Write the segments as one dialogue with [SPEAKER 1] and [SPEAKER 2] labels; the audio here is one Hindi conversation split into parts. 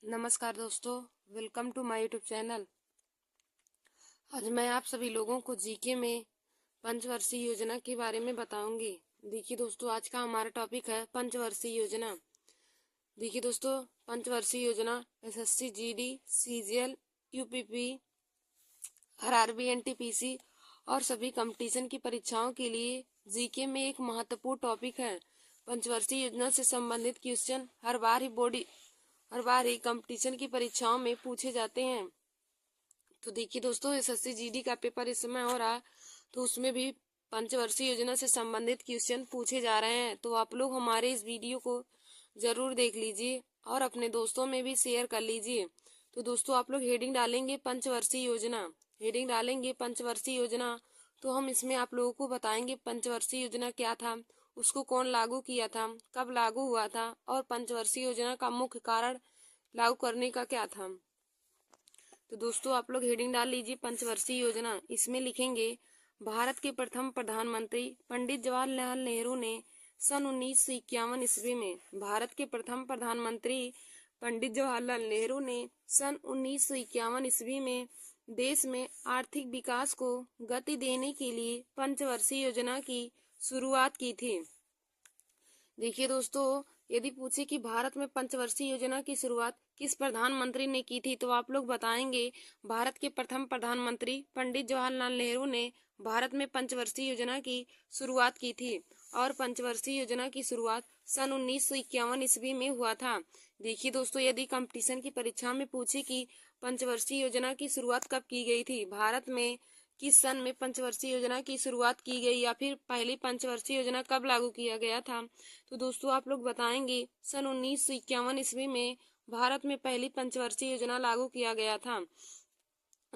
[SPEAKER 1] नमस्कार दोस्तों, welcome to my YouTube channel. आज मैं आप सभी लोगों को जीके में पंचवर्षीय योजना के बारे में बताऊंगी। देखिए दोस्तों, आज का हमारा टॉपिक है पंचवर्षीय योजना। देखिए दोस्तों, पंचवर्षीय योजना SSC, GD, CGL, UPP, RRB, NTPC और सभी कंपटीशन की परीक्षाओं के लिए जीके में एक महत्वपूर्ण टॉपिक है। पंचवर्षीय योजना से संबंधित क्वेश्चन हर बार ही कंपटीशन की परीक्षाओं में पूछे जाते हैं। तो देखिए दोस्तों, एसएससी जीडी का पेपर इस समय हो रहा, तो उसमें भी पंचवर्षीय योजना से संबंधित क्वेश्चन पूछे जा रहे हैं। तो आप लोग हमारे इस वीडियो को जरूर देख लीजिए और अपने दोस्तों में भी शेयर कर लीजिए। तो दोस्तों, आप लोग हेडिंग डालेंगे पंचवर्षीय योजना, हेडिंग डालेंगे पंचवर्षीय योजना, तो हम इसमें आप लोगों को बताएंगे पंचवर्षीय योजना क्या था, उसको कौन लागू किया था, कब लागू हुआ था और पंचवर्षीय योजना का मुख्य कारण लागू करने का क्या था। तो दोस्तों, आप लोग हेडिंग डाल लीजिए पंचवर्षीय योजना। इसमें लिखेंगे भारत के प्रथम प्रधानमंत्री पंडित जवाहरलाल नेहरू ने सन 1951 ईस्वी में, भारत के प्रथम प्रधानमंत्री पंडित जवाहरलाल नेहरू ने सन 1951 ईस्वी में देश में आर्थिक विकास को गति देने के लिए पंचवर्षीय योजना की शुरुआत की थी। देखिए दोस्तों, यदि पूछे कि भारत में पंचवर्षीय योजना की शुरुआत किस प्रधानमंत्री ने की थी, तो आप लोग बताएंगे भारत के प्रथम प्रधानमंत्री पंडित जवाहरलाल नेहरू ने भारत में पंचवर्षीय योजना की शुरुआत की थी और पंचवर्षीय योजना की शुरुआत सन 1951 ईस्वी में हुआ था। देखिए दोस्तों, यदि कंपटीशन की परीक्षा में पूछे कि पंचवर्षीय योजना की शुरुआत कब की गई थी, भारत में किस सन में पंचवर्षीय योजना की शुरुआत की गई या फिर पहली पंचवर्षीय योजना कब लागू किया गया था, तो दोस्तों आप लोग बताएंगे सन 1951 ईस्वी में भारत में पहली पंचवर्षीय योजना लागू किया गया था।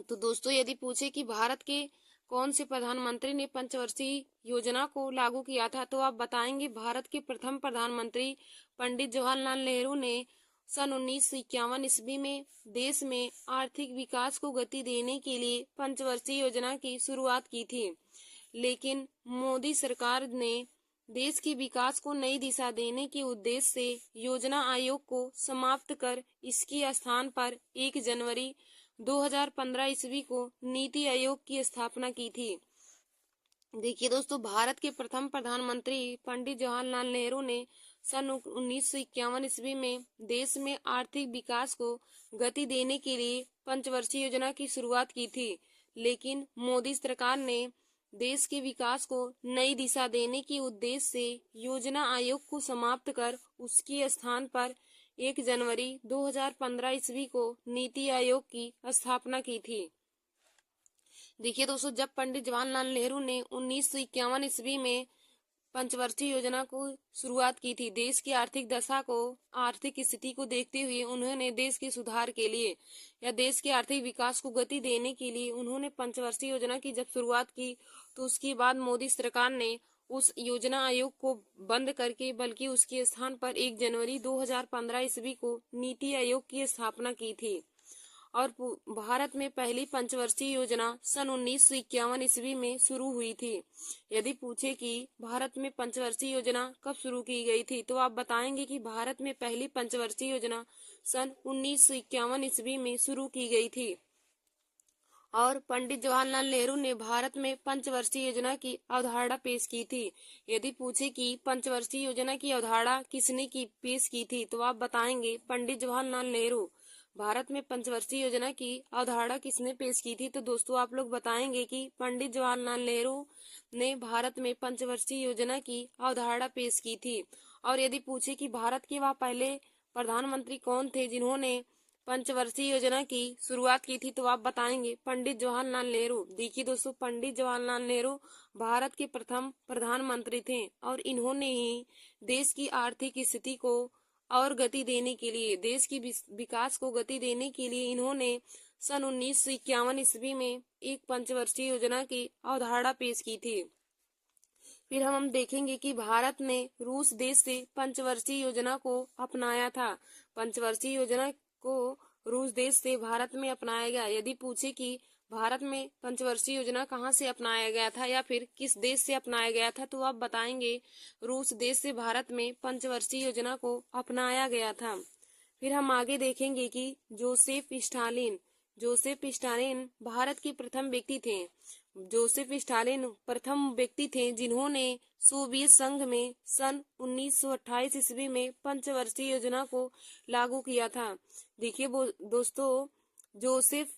[SPEAKER 1] तो दोस्तों, यदि पूछे कि भारत के कौन से प्रधानमंत्री ने पंचवर्षीय योजना को लागू किया था, तो आप बताएंगे भारत के प्रथम प्रधानमंत्री पंडित जवाहरलाल नेहरू ने सन 1951 ईस्वी में देश में आर्थिक विकास को गति देने के लिए पंचवर्षीय योजना की शुरुआत की थी। लेकिन मोदी सरकार ने देश के विकास को नई दिशा देने के उद्देश्य से योजना आयोग को समाप्त कर इसकी स्थान पर 1 जनवरी 2015 ईस्वी को नीति आयोग की स्थापना की थी। देखिए दोस्तों, भारत के प्रथम प्रधानमंत्री पंडित जवाहरलाल नेहरू ने सन 1951 ईस्वी में देश में आर्थिक विकास को गति देने के लिए पंचवर्षीय योजना की शुरुआत की थी। लेकिन मोदी सरकार ने देश के विकास को नई दिशा देने के उद्देश्य से योजना आयोग को समाप्त कर उसके स्थान पर 1 जनवरी 2015 ईस्वी को नीति आयोग की स्थापना की थी। देखिए दोस्तों, जब पंडित जवाहरलाल नेहरू ने 1951 ईस्वी में पंचवर्षीय योजना को शुरुआत की थी, देश की आर्थिक दशा को, आर्थिक स्थिति को देखते हुए उन्होंने देश के सुधार के लिए या देश के आर्थिक विकास को गति देने के लिए उन्होंने पंचवर्षीय योजना की जब शुरुआत की, तो उसके बाद मोदी सरकार ने उस योजना आयोग को बंद करके बल्कि उसके स्थान पर 1 जनवरी 2015 ईस्वी को नीति आयोग की स्थापना की थी। और भारत में पहली पंचवर्षीय योजना सन 1951 ईस्वी में शुरू हुई थी। यदि पूछे कि भारत में पंचवर्षीय योजना कब शुरू की गई थी, तो आप बताएंगे कि भारत में पहली पंचवर्षीय योजना सन 1951 ईस्वी में शुरू की गई थी और पंडित जवाहरलाल नेहरू ने भारत में पंचवर्षीय योजना की अवधारणा पेश की थी। यदि पूछे कि पंचवर्षीय योजना की अवधारणा किसने की पेश की थी, तो आप बताएंगे पंडित जवाहरलाल नेहरू। भारत में पंचवर्षीय योजना की अवधारणा किसने पेश की थी, तो दोस्तों आप लोग बताएंगे कि पंडित जवाहरलाल नेहरू ने भारत में पंचवर्षीय योजना की अवधारणा पेश की थी। और यदि पूछे कि भारत के वह पहले प्रधानमंत्री कौन थे जिन्होंने पंचवर्षीय योजना की शुरुआत की थी, तो आप बताएंगे पंडित जवाहरलाल नेहरू। देखिए दोस्तों, पंडित जवाहरलाल नेहरू भारत के प्रथम प्रधानमंत्री थे और इन्होंने ही देश की आर्थिक स्थिति को और गति देने के लिए, देश की विकास को गति देने के लिए इन्होंने सन 1951 ईस्वी में एक पंचवर्षीय योजना की अवधारणा पेश की थी। फिर हम देखेंगे कि भारत ने रूस देश से पंचवर्षीय योजना को अपनाया था। पंचवर्षीय योजना को रूस देश से भारत में अपनाया गया। यदि पूछे कि भारत में पंचवर्षीय योजना कहाँ से अपनाया गया था या फिर किस देश से अपनाया गया था, तो आप बताएंगे रूस देश से भारत में पंचवर्षीय योजना को अपनाया गया था। फिर हम आगे देखेंगे कि जोसेफ स्टालिन भारत के प्रथम व्यक्ति थे। जोसेफ स्टालिन प्रथम व्यक्ति थे जिन्होंने सोवियत संघ में सन 1928 ईस्वी में पंचवर्षीय योजना को लागू किया था। देखिए दोस्तों, जोसेफ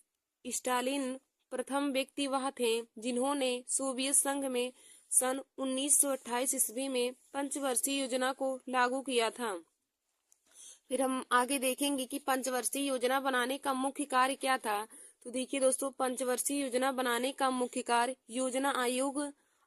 [SPEAKER 1] स्टालिन प्रथम व्यक्ति वह थे जिन्होंने सोवियत संघ में सन 1928 ईस्वी में पंचवर्षीय योजना को लागू किया था। फिर हम आगे देखेंगे कि पंचवर्षीय योजना बनाने का मुख्य कार्य क्या था। तो देखिए दोस्तों, पंचवर्षीय योजना बनाने का मुख्य कार्य योजना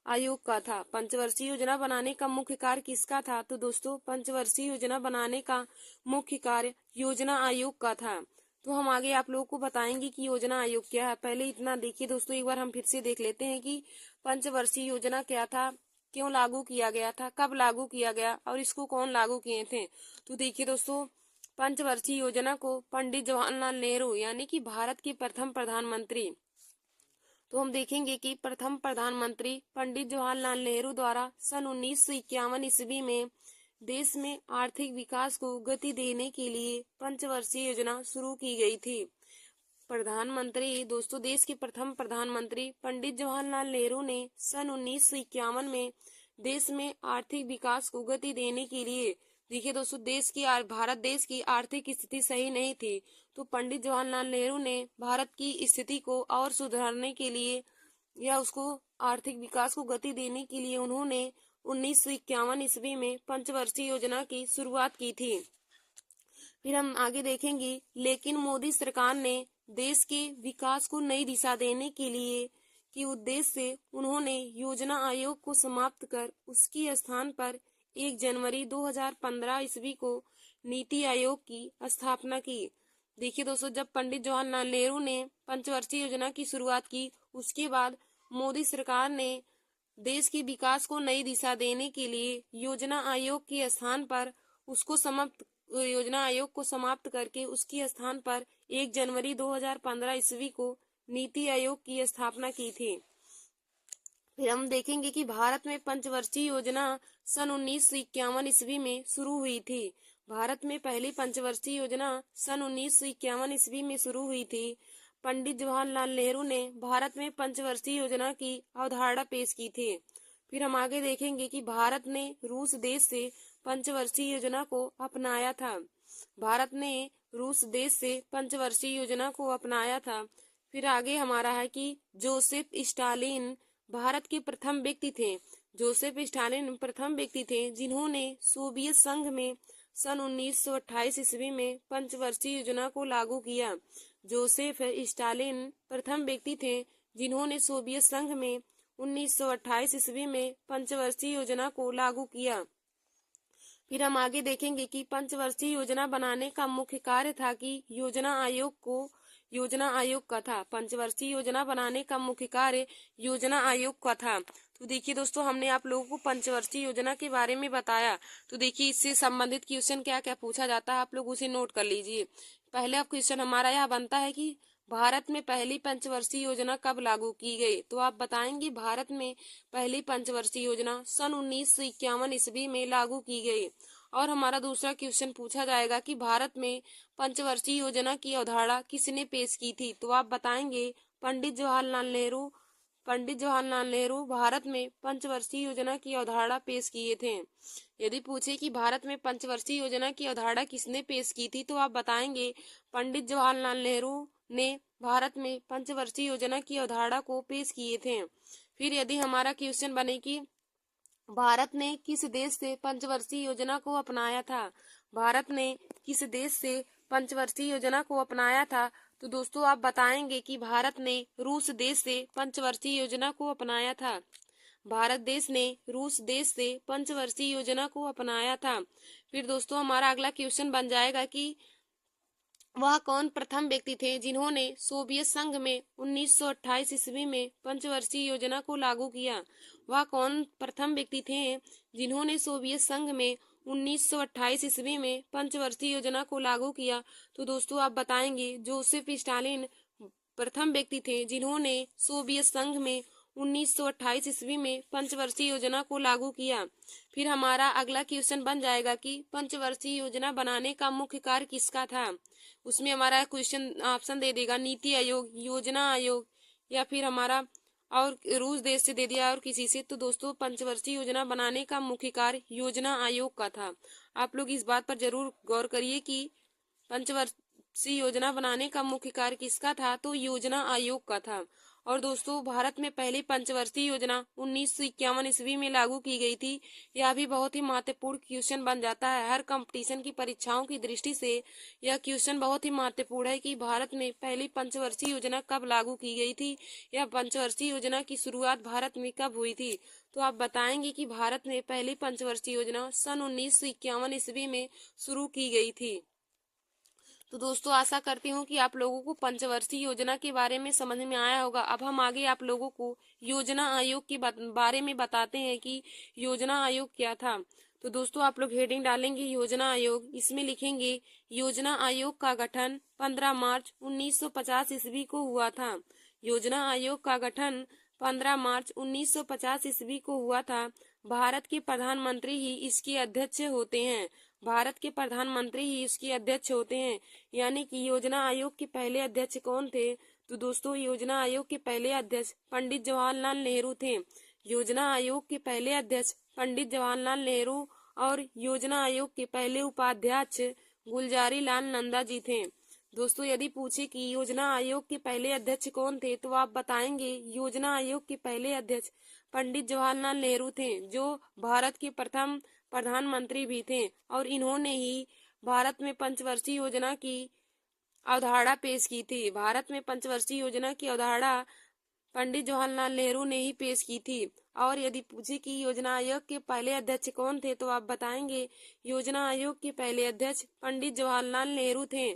[SPEAKER 1] आयोग का था। पंचवर्षीय योजना बनाने का मुख्य कार्य किसका था? तो दोस्तों, पंचवर्षीय योजना बनाने का मुख्य कार्य योजना आयोग का था। तो हम आगे आप लोगों को बताएंगे कि योजना आयोग क्या है। पहले इतना देखिए दोस्तों, एक बार हम फिर से देख लेते हैं कि पंचवर्षीय योजना क्या था, क्यों लागू किया गया था, कब लागू किया गया और इसको कौन लागू किए थे। तो देखिए दोस्तों, पंचवर्षीय योजना को पंडित जवाहरलाल नेहरू यानी कि भारत के प्रथम प्रधानमंत्री, तो हम देखेंगे कि प्रथम प्रधानमंत्री पंडित जवाहरलाल नेहरू द्वारा सन 1951 ईस्वी में देश में आर्थिक विकास को गति देने के लिए पंचवर्षीय योजना शुरू की गई थी। प्रधानमंत्री दोस्तों, देश के प्रथम प्रधानमंत्री पंडित जवाहरलाल नेहरू ने सन 1951 में देश में आर्थिक विकास को गति देने के लिए, देखिए दोस्तों, भारत देश की आर्थिक स्थिति सही नहीं थी, तो पंडित जवाहरलाल नेहरू ने भारत की स्थिति को और सुधारने के लिए या उसको आर्थिक विकास को गति देने के लिए उन्होंने 1951 ईस्वी में पंचवर्षीय योजना की शुरुआत की थी। फिर हम आगे देखेंगे, लेकिन मोदी सरकार ने देश के विकास को नई दिशा देने के लिए की उद्देश्य से उन्होंने योजना आयोग को समाप्त कर उसके स्थान पर 1 जनवरी 2015 ईस्वी को नीति आयोग की स्थापना की। देखिए दोस्तों, जब पंडित जवाहरलाल नेहरू ने पंचवर्षीय योजना की शुरुआत की, उसके बाद मोदी सरकार ने देश के विकास को नई दिशा देने के लिए योजना आयोग के स्थान पर योजना आयोग को समाप्त करके उसके स्थान पर 1 जनवरी 2015 ईस्वी को नीति आयोग की स्थापना की थी। फिर हम देखेंगे कि भारत में पंचवर्षीय योजना सन 1951 ईस्वी में शुरू हुई थी। भारत में पहली पंचवर्षीय योजना सन 1951 ईस्वी में शुरू हुई थी। पंडित जवाहरलाल नेहरू ने भारत में पंचवर्षीय योजना की अवधारणा पेश की थी। फिर हम आगे देखेंगे कि भारत ने रूस देश से पंचवर्षीय योजना को अपनाया था। भारत ने रूस देश से पंचवर्षीय योजना को अपनाया था। फिर आगे हमारा है कि जोसेफ स्टालिन भारत के प्रथम व्यक्ति थे। जोसेफ स्टालिन प्रथम व्यक्ति थे जिन्होंने सोवियत संघ में सन 1928 ईस्वी में पंचवर्षीय योजना को लागू किया। जोसेफ स्टालिन प्रथम व्यक्ति थे जिन्होंने सोवियत संघ में 1928 ईस्वी में पंचवर्षीय योजना को लागू किया। फिर हम आगे देखेंगे कि पंचवर्षीय योजना बनाने का मुख्य कार्य था कि योजना आयोग का था। पंचवर्षीय योजना बनाने का मुख्य कार्य योजना आयोग का था। तो देखिए दोस्तों, हमने आप लोगों को पंचवर्षीय योजना के बारे में बताया। तो देखिए, इससे संबंधित क्वेश्चन क्या क्या पूछा जाता है, आप लोग उसे नोट कर लीजिए। पहला क्वेश्चन हमारा यह बनता है कि भारत में पहली पंचवर्षीय योजना कब लागू की गई। तो आप बताएंगे भारत में पहली पंचवर्षीय योजना सन 1951 ईस्वी में लागू की गई। और हमारा दूसरा क्वेश्चन पूछा जाएगा कि भारत में पंचवर्षीय योजना की अवधारणा किसने पेश की थी। तो आप बताएंगे पंडित जवाहरलाल नेहरू भारत में पंचवर्षीय योजना की अवधारणा पेश किए थे। यदि पूछे कि भारत में पंचवर्षीय योजना की अवधारणा किसने पेश की थी, तो आप बताएंगे पंडित जवाहरलाल नेहरू ने भारत में पंचवर्षीय योजना की अवधारणा को पेश किए थे। फिर यदि हमारा क्वेश्चन बने कि भारत ने किस देश से पंचवर्षीय योजना को अपनाया था, भारत ने किस देश से पंचवर्षीय योजना को अपनाया था, तो दोस्तों आप बताएंगे कि भारत ने रूस देश से पंचवर्षीय योजना को अपनाया था। भारत देश ने रूस देश से पंचवर्षीय योजना को अपनाया था। फिर दोस्तों हमारा अगला क्वेश्चन बन जाएगा कि वह कौन प्रथम व्यक्ति थे जिन्होंने सोवियत संघ में 1928 ईस्वी में पंचवर्षीय योजना को लागू किया। वह कौन प्रथम व्यक्ति थे जिन्होंने सोवियत संघ में 1928 ईस्वी में पंचवर्षीय योजना को लागू किया। तो दोस्तों आप बताएंगे जोसेफ स्टालिन प्रथम व्यक्ति थे जिन्होंने सोवियत संघ में 1928 ईस्वी में पंचवर्षीय योजना को लागू किया। फिर हमारा अगला क्वेश्चन बन जाएगा कि पंचवर्षीय योजना बनाने का मुख्य कार्य किसका था। उसमें हमारा क्वेश्चन ऑप्शन दे देगा नीति आयोग, योजना आयोग, या फिर हमारा और रूस देश से दे दिया और किसी से। तो दोस्तों पंचवर्षीय योजना बनाने का मुख्य कार्य योजना आयोग का था। आप लोग इस बात पर जरूर गौर करिए कि पंचवर्षीय योजना बनाने का मुख्य कार्य किसका था, तो योजना आयोग का था। और दोस्तों भारत में पहली पंचवर्षीय योजना 1951 ईस्वी में लागू की गई थी। यह भी बहुत ही महत्वपूर्ण क्वेश्चन बन जाता है। हर कंपटीशन की परीक्षाओं की दृष्टि से यह क्वेश्चन बहुत ही महत्वपूर्ण है कि भारत में पहली पंचवर्षीय योजना कब लागू की गई थी, या पंचवर्षीय योजना की शुरुआत भारत में कब हुई थी। तो आप बताएंगे कि भारत में पहली पंचवर्षीय योजना सन 1951 ईस्वी में शुरू की गई थी। तो दोस्तों आशा करती हूँ कि आप लोगों को पंचवर्षीय योजना के बारे में समझ में आया होगा। अब हम आगे आप लोगों को योजना आयोग के बारे में बताते हैं कि योजना आयोग क्या था। तो दोस्तों आप लोग हेडिंग डालेंगे योजना आयोग, इसमें लिखेंगे योजना आयोग का गठन 15 मार्च 1950 ईस्वी को हुआ था। योजना आयोग का गठन 15 मार्च 1950 ईस्वी को हुआ था। भारत के प्रधानमंत्री ही इसके अध्यक्ष होते हैं। भारत के प्रधानमंत्री ही इसके अध्यक्ष होते हैं। यानी कि योजना आयोग के पहले अध्यक्ष कौन थे, तो दोस्तों योजना आयोग के पहले अध्यक्ष पंडित जवाहरलाल नेहरू थे। योजना आयोग के पहले अध्यक्ष पंडित जवाहरलाल नेहरू और योजना आयोग के पहले उपाध्यक्ष गुलजारी लाल नंदा जी थे। दोस्तों यदि पूछे कि योजना आयोग के पहले अध्यक्ष कौन थे, तो आप बताएंगे योजना आयोग के पहले अध्यक्ष पंडित जवाहरलाल नेहरू थे, जो भारत के प्रथम प्रधानमंत्री भी थे। और इन्होंने ही भारत में पंचवर्षीय योजना की अवधारणा पेश की थी। भारत में पंचवर्षीय योजना की अवधारणा पंडित जवाहरलाल नेहरू ने ही पेश की थी। और यदि पूछे कि योजना आयोग के पहले अध्यक्ष कौन थे, तो आप बताएंगे योजना आयोग के पहले अध्यक्ष पंडित जवाहरलाल नेहरू थे।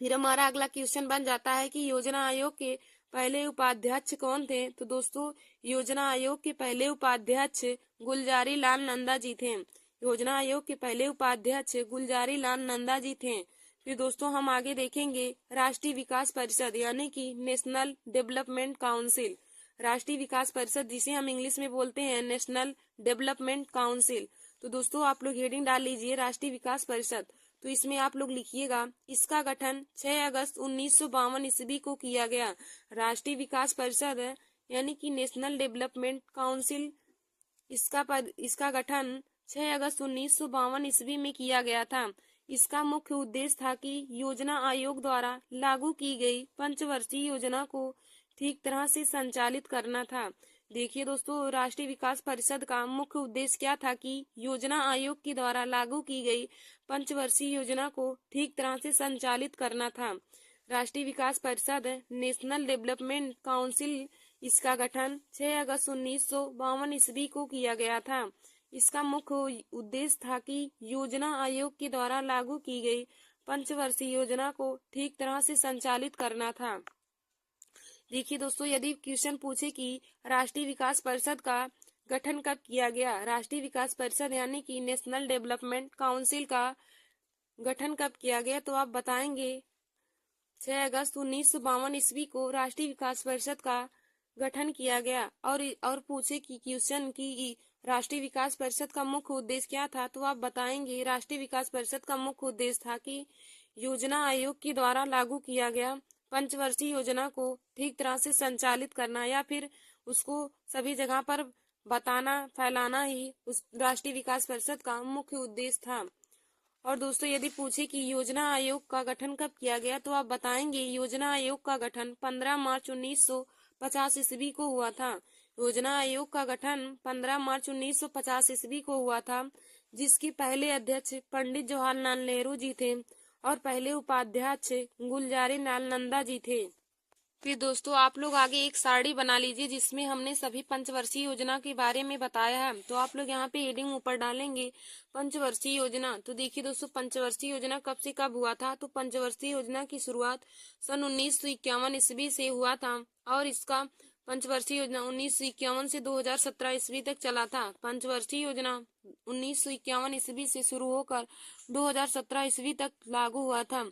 [SPEAKER 1] फिर हमारा अगला क्वेश्चन बन जाता है कि योजना आयोग के पहले उपाध्यक्ष कौन थे। तो दोस्तों योजना आयोग के पहले उपाध्यक्ष गुलजारी लाल नंदा जी थे। योजना आयोग के पहले उपाध्यक्ष गुलजारी लाल नंदा जी थे। फिर दोस्तों हम आगे देखेंगे राष्ट्रीय विकास परिषद यानी कि नेशनल डेवलपमेंट काउंसिल। राष्ट्रीय विकास परिषद जिसे हम इंग्लिश में बोलते हैं नेशनल डेवलपमेंट काउंसिल। तो दोस्तों आप लोग हेडिंग डाल लीजिए राष्ट्रीय विकास परिषद। तो इसमें आप लोग लिखिएगा इसका गठन 6 अगस्त 1952 ईस्वी को किया गया। राष्ट्रीय विकास परिषद यानी कि नेशनल डेवलपमेंट काउंसिल, इसका गठन 6 अगस्त 1952 ईस्वी में किया गया था। इसका मुख्य उद्देश्य था कि योजना आयोग द्वारा लागू की गई पंचवर्षीय योजना को ठीक तरह से संचालित करना था। देखिए दोस्तों राष्ट्रीय विकास परिषद का मुख्य उद्देश्य क्या था कि योजना आयोग के द्वारा लागू की गई पंचवर्षीय योजना को ठीक तरह से संचालित करना था। राष्ट्रीय विकास परिषद नेशनल डेवलपमेंट काउंसिल, इसका गठन 6 अगस्त 1952 ईस्वी को किया गया था। इसका मुख्य उद्देश्य था कि योजना आयोग के द्वारा लागू की गई पंचवर्षीय योजना को ठीक तरह से संचालित करना था। देखिए दोस्तों यदि क्वेश्चन पूछे कि राष्ट्रीय विकास परिषद का गठन कब किया गया, राष्ट्रीय विकास परिषद यानी कि नेशनल डेवलपमेंट काउंसिल का गठन कब किया गया, तो आप बताएंगे 6 अगस्त 1952 ईस्वी को राष्ट्रीय विकास परिषद का गठन किया गया। और पूछे कि क्वेश्चन की राष्ट्रीय विकास परिषद का मुख्य उद्देश्य क्या था, तो आप बताएंगे राष्ट्रीय विकास परिषद का मुख्य उद्देश्य था कि योजना आयोग के द्वारा लागू किया गया पंचवर्षीय योजना को ठीक तरह से संचालित करना या फिर उसको सभी जगह पर बताना, फैलाना ही उस राष्ट्रीय विकास परिषद का मुख्य उद्देश्य था। और दोस्तों यदि पूछे कि योजना आयोग का गठन कब किया गया, तो आप बताएंगे योजना आयोग का गठन 15 मार्च 1950 ईस्वी को हुआ था। योजना आयोग का गठन 15 मार्च 1950 ईस्वी को हुआ था, जिसके पहले अध्यक्ष पंडित जवाहरलाल नेहरू जी थे और पहले उपाध्यक्ष गुलजारी लाल नंदा जी थे। फिर दोस्तों आप लोग आगे एक सारणी बना लीजिए जिसमें हमने सभी पंचवर्षीय योजना के बारे में बताया है। तो आप लोग यहाँ पे हेडिंग ऊपर डालेंगे पंचवर्षीय योजना। तो देखिए दोस्तों पंचवर्षीय योजना कब से कब हुआ था, तो पंचवर्षीय योजना की शुरुआत सन 1951 ईस्वी से हुआ था और इसका पंचवर्षीय योजना 1951 से 2017 ईस्वी तक चला था। पंचवर्षीय योजना 1951 ईस्वी से शुरू होकर 2017 ईस्वी तक लागू हुआ था।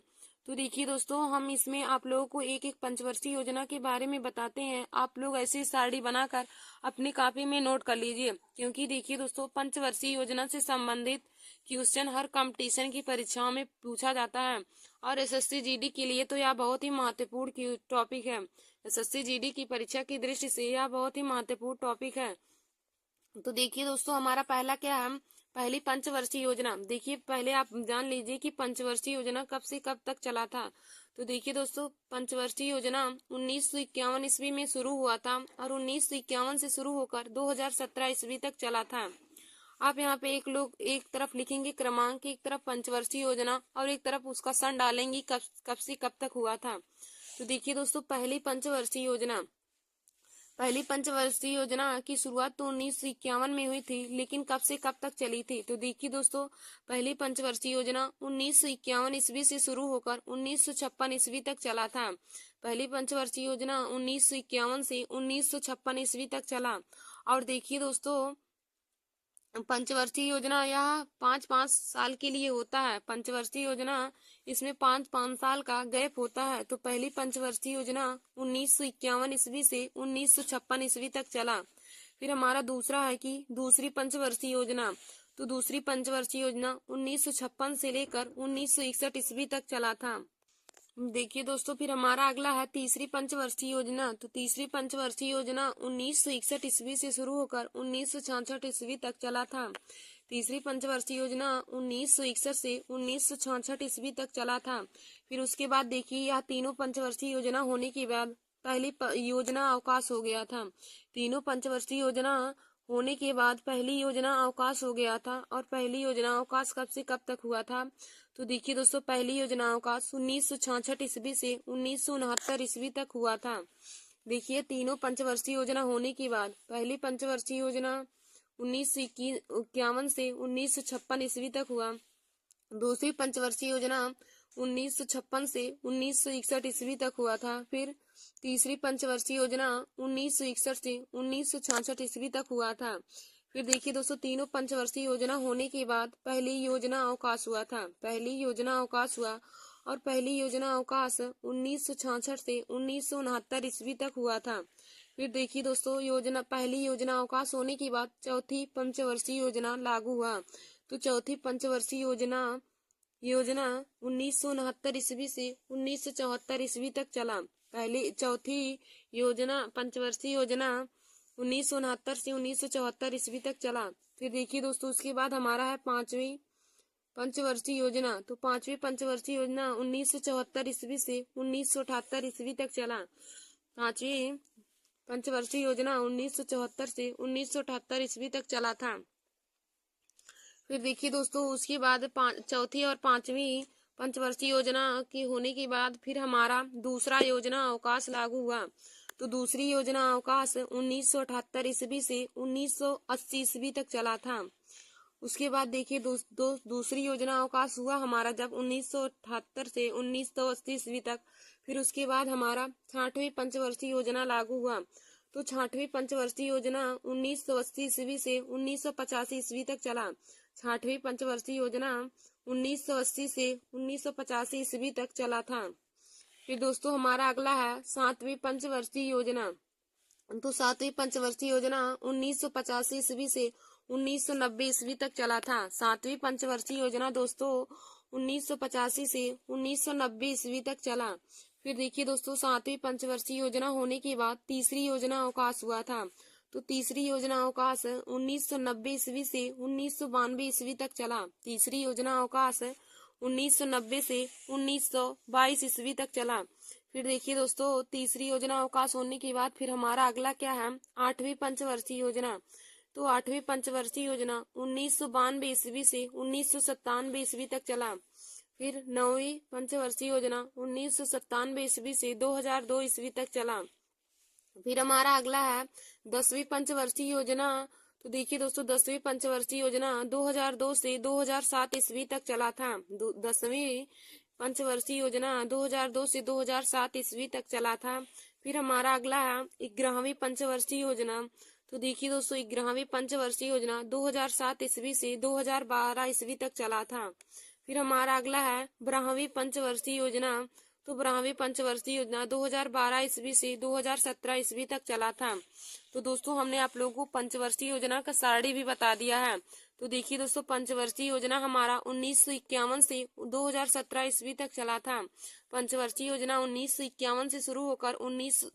[SPEAKER 1] तो देखिए दोस्तों, हम इसमें आप लोगों को एक एक पंचवर्षीय योजना के बारे में बताते हैं। आप लोग ऐसी सारणी बनाकर अपनी कॉपी में नोट कर लीजिए, क्योंकि देखिए दोस्तों, पंचवर्षीय योजना से संबंधित क्वेश्चन हर कंपटीशन की परीक्षाओं में पूछा जाता है। और एसएससी जीडी के लिए तो यह बहुत ही महत्वपूर्ण टॉपिक है। एसएससी जीडी की परीक्षा की दृष्टि से यह बहुत ही महत्वपूर्ण टॉपिक है। तो देखिए दोस्तों, हमारा पहला क्या है, पहली पंचवर्षीय योजना। देखिए, पहले आप जान लीजिए कि पंचवर्षीय योजना कब से कब तक चला था। तो देखिए दोस्तों, पंचवर्षीय योजना 1951 ईस्वी में शुरू हुआ था और 1951 से शुरू होकर 2017 ईस्वी तक चला था। आप यहाँ पे एक तरफ लिखेंगे क्रमांक, एक तरफ पंचवर्षीय योजना और एक तरफ उसका सन डालेंगी कब से कब तक हुआ था। तो देखिए दोस्तों, पहली पंचवर्षीय योजना की शुरुआत तो 1951 में हुई थी, लेकिन कब से कब तक चली थी। तो देखिए दोस्तों, पहली पंचवर्षीय योजना 1951 ईस्वी से शुरू होकर 1956 ईस्वी तक चला था। पहली पंचवर्षीय योजना 1951 से 1956 ईस्वी तक चला। और देखिए दोस्तों, पंचवर्षीय योजना यह 5-5 साल के लिए होता है। पंचवर्षीय योजना इसमें 5-5 साल का गैप होता है। तो पहली पंचवर्षीय योजना 1951 ईस्वी से 1956 ईस्वी तक चला। फिर हमारा दूसरा है कि दूसरी पंचवर्षीय योजना। तो दूसरी पंचवर्षीय योजना 1956 से लेकर 1961 ईस्वी तक चला था। देखिए दोस्तों, फिर हमारा अगला है तीसरी पंचवर्षीय योजना। तो तीसरी पंचवर्षीय योजना 1961 ईस्वी से शुरू होकर 1966 ईस्वी तक चला था। तीसरी पंचवर्षीय योजना 1961 से 1966 ईस्वी तक चला था। फिर उसके बाद देखिए, यह तीनों पंचवर्षीय योजना होने के बाद पहली योजना अवकाश हो गया था। तीनों पंचवर्षीय योजना होने के बाद पहली योजना अवकाश हो गया था। और पहली योजना अवकाश कब से कब तक हुआ था। तो देखिए दोस्तों, पहली योजना अवकाश 1966 ईस्वी से 1969 ईस्वी तक हुआ था। देखिए, तीनों पंचवर्षीय योजना होने के बाद पहली पंचवर्षीय योजना 1951 से 1956 ईस्वी तक हुआ। दूसरी पंचवर्षीय योजना 1956 से 1961 ईस्वी तक हुआ था। फिर तीसरी पंचवर्षीय योजना 1961 से 1966 ईस्वी तक हुआ था। फिर देखिए दोस्तों, तीनों पंचवर्षीय योजना होने के बाद पहली योजना अवकाश हुआ था। पहली योजना अवकाश हुआ और पहली योजना अवकाश 1966 से 1969 ईस्वी तक हुआ था। फिर देखिए दोस्तों, पहली योजना अवकाश होने के बाद चौथी पंचवर्षीय योजना लागू हुआ। तो चौथी पंचवर्षीय योजना 1969 ईस्वी से 1974 ईस्वी तक चला। पहली चौथी पंचवर्षीय योजना 1969 से 1974 ईस्वी तक चला। फिर देखिए दोस्तों, उसके बाद हमारा है पांचवी पंचवर्षीय योजना। तो पांचवी पंचवर्षीय योजना 1974 ईस्वी से 1978 ईस्वी तक चला। पांचवी पंचवर्षीय योजना 1974 से 1978 ईस्वी तक चला था। फिर देखिए दोस्तों, उसके बाद चौथी और पांचवी पंचवर्षीय योजना के होने के बाद फिर हमारा दूसरा योजना अवकाश लागू हुआ। तो दूसरी योजना अवकाश 1978 ईस्वी से 1980 ईस्वी तक चला था। उसके बाद देखिए दूसरी योजना अवकाश हुआ हमारा जब 1978 से 1980 ईस्वी तक। फिर उसके बाद हमारा छठवीं पंचवर्षीय योजना लागू हुआ। तो छठवीं पंचवर्षीय योजना 1980 ईस्वी से 1985 ईस्वी तक चला। छठवीं पंचवर्षीय योजना 1980 से 1985 ईस्वी तक चला था। फिर दोस्तों, हमारा अगला है सातवीं पंचवर्षीय योजना। तो सातवीं पंचवर्षीय योजना 1985 ईस्वी से 1990 ईस्वी तक चला था। सातवीं पंचवर्षीय योजना दोस्तों 1985 से 1990 ईस्वी तक चला। फिर देखिए दोस्तों, सातवीं पंचवर्षीय योजना होने के बाद तीसरी योजना अवकाश हुआ था। तो तीसरी योजना अवकाश 1990 ईस्वी से 1992 ईस्वी तक चला। तीसरी योजना अवकाश 1990 से 1922 ईस्वी तक चला। फिर देखिए दोस्तों, तीसरी योजना अवकाश होने के बाद फिर हमारा अगला क्या है, आठवीं पंचवर्षीय योजना। तो आठवीं पंचवर्षीय योजना 1992 ईस्वी से 1997 ईस्वी तक चला। फिर नौवीं पंचवर्षीय योजना 1997 ईस्वी से 2002 ईस्वी तक चला। फिर हमारा अगला है 10वीं पंचवर्षीय योजना। तो देखिए दोस्तों, 10वीं पंचवर्षीय योजना 2002 से 2007 ईस्वी तक चला था। 10वीं पंचवर्षीय योजना 2002 से 2007 ईस्वी तक चला था। फिर हमारा अगला है 11वीं पंचवर्षीय योजना। तो देखिए दोस्तों, 11वीं पंचवर्षीय योजना 2007 ईस्वी से 2012 ईस्वी तक चला था। फिर हमारा अगला है 12वीं पंचवर्षीय योजना। तो 12वीं पंचवर्षीय योजना 2012 ईस्वी से 2017 ईस्वी तक चला था। तो दोस्तों हमने आप लोगों को पंचवर्षीय योजना का सारणी भी बता दिया है। तो देखिए दोस्तों, पंचवर्षीय योजना हमारा 1951 से 2017 ईस्वी तक चला था। पंचवर्षीय योजना 1951 से शुरू होकर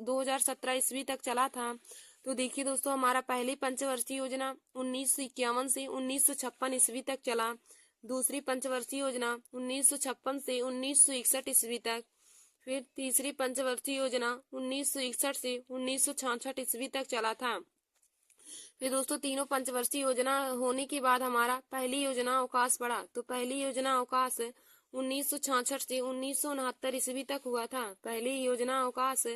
[SPEAKER 1] 2017 ईस्वी तक चला था। तो देखिए दोस्तों, हमारा पहली पंचवर्षीय योजना 1951 से 1956 ईस्वी तक चला। दूसरी पंचवर्षीय योजना 1956 से 1961 ईस्वी तक। फिर तीसरी पंचवर्षीय योजना 1961 से 1966 ईस्वी तक चला था। फिर दोस्तों, तीनों पंचवर्षीय योजना होने के बाद हमारा पहली योजना अवकाश पड़ा। तो पहली योजना अवकाश 1966 से 1969 ईस्वी तक हुआ था। पहली योजना अवकाश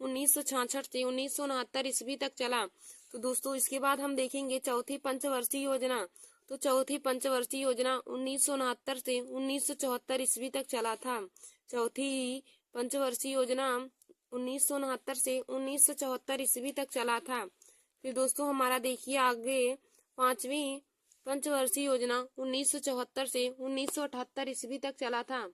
[SPEAKER 1] 1966 से 1969 ईस्वी तक चला। तो दोस्तों, इसके बाद हम देखेंगे चौथी पंचवर्षीय योजना। तो चौथी पंचवर्षीय योजना 1969 से 1974 ईस्वी तक चला था। चौथी पंचवर्षीय योजना 1969 से 1974 ईस्वी तक चला था। फिर दोस्तों, हमारा देखिए आगे पांचवी पंचवर्षीय योजना 1974 से 1978 ईस्वी तक चला था।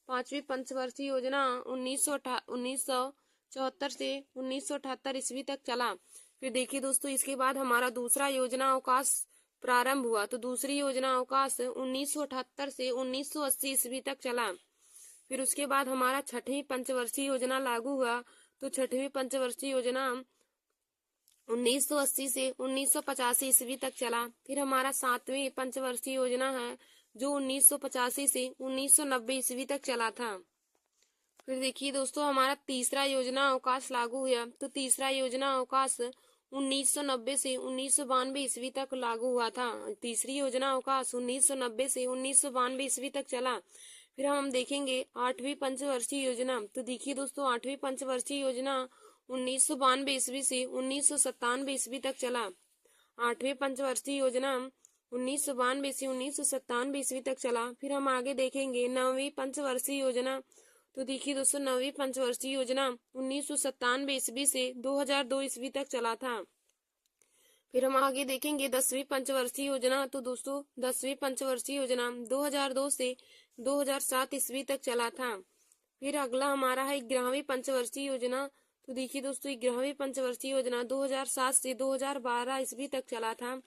[SPEAKER 1] पांचवी पंचवर्षीय योजना 1974 से 1978 ईस्वी तक चला। फिर देखिए दोस्तों, इसके बाद हमारा दूसरा योजना अवकाश प्रारंभ हुआ। तो दूसरी योजना अवकाश 1978 से 1980 ईस्वी तक चला। फिर उसके बाद हमारा छठवीं पंचवर्षीय योजना लागू हुआ। तो छठवीं पंचवर्षीय योजना 1980 से 1985 ईस्वी तक चला। फिर हमारा सातवीं पंचवर्षीय योजना है जो 1985 से 1990 ईस्वी तक चला था। फिर देखिए दोस्तों, हमारा तीसरा योजना अवकाश लागू हुआ। तो तीसरा योजना अवकाश 1990 से 1992 ईस्वी तक लागू हुआ था। तीसरी योजना अवकाश 1990 से 1992 ईस्वी तक चला। फिर हम देखेंगे आठवीं पंचवर्षीय योजना। तो देखिए दोस्तों, आठवीं पंचवर्षीय योजना 1992 ईस्वी से 1997 ईस्वी तक चला। आठवीं पंचवर्षीय योजना 1992 से 1997 ईस्वी तक चला। फिर हम आगे देखेंगे नवीं पंचवर्षीय योजना। तो देखिए दोस्तों, नवीं पंचवर्षीय योजना 1997 ईस्वी से 2002 ईस्वी तक चला था। फिर हम आगे देखेंगे 10वीं पंचवर्षीय योजना। तो दोस्तों, 10वीं पंचवर्षीय योजना 2002 से 2007 ईस्वी तक चला था। फिर अगला हमारा है 11वीं पंचवर्षीय योजना। तो देखिए दोस्तों, 11वीं पंचवर्षीय योजना 2007 से 2012 ईस्वी तक चला था।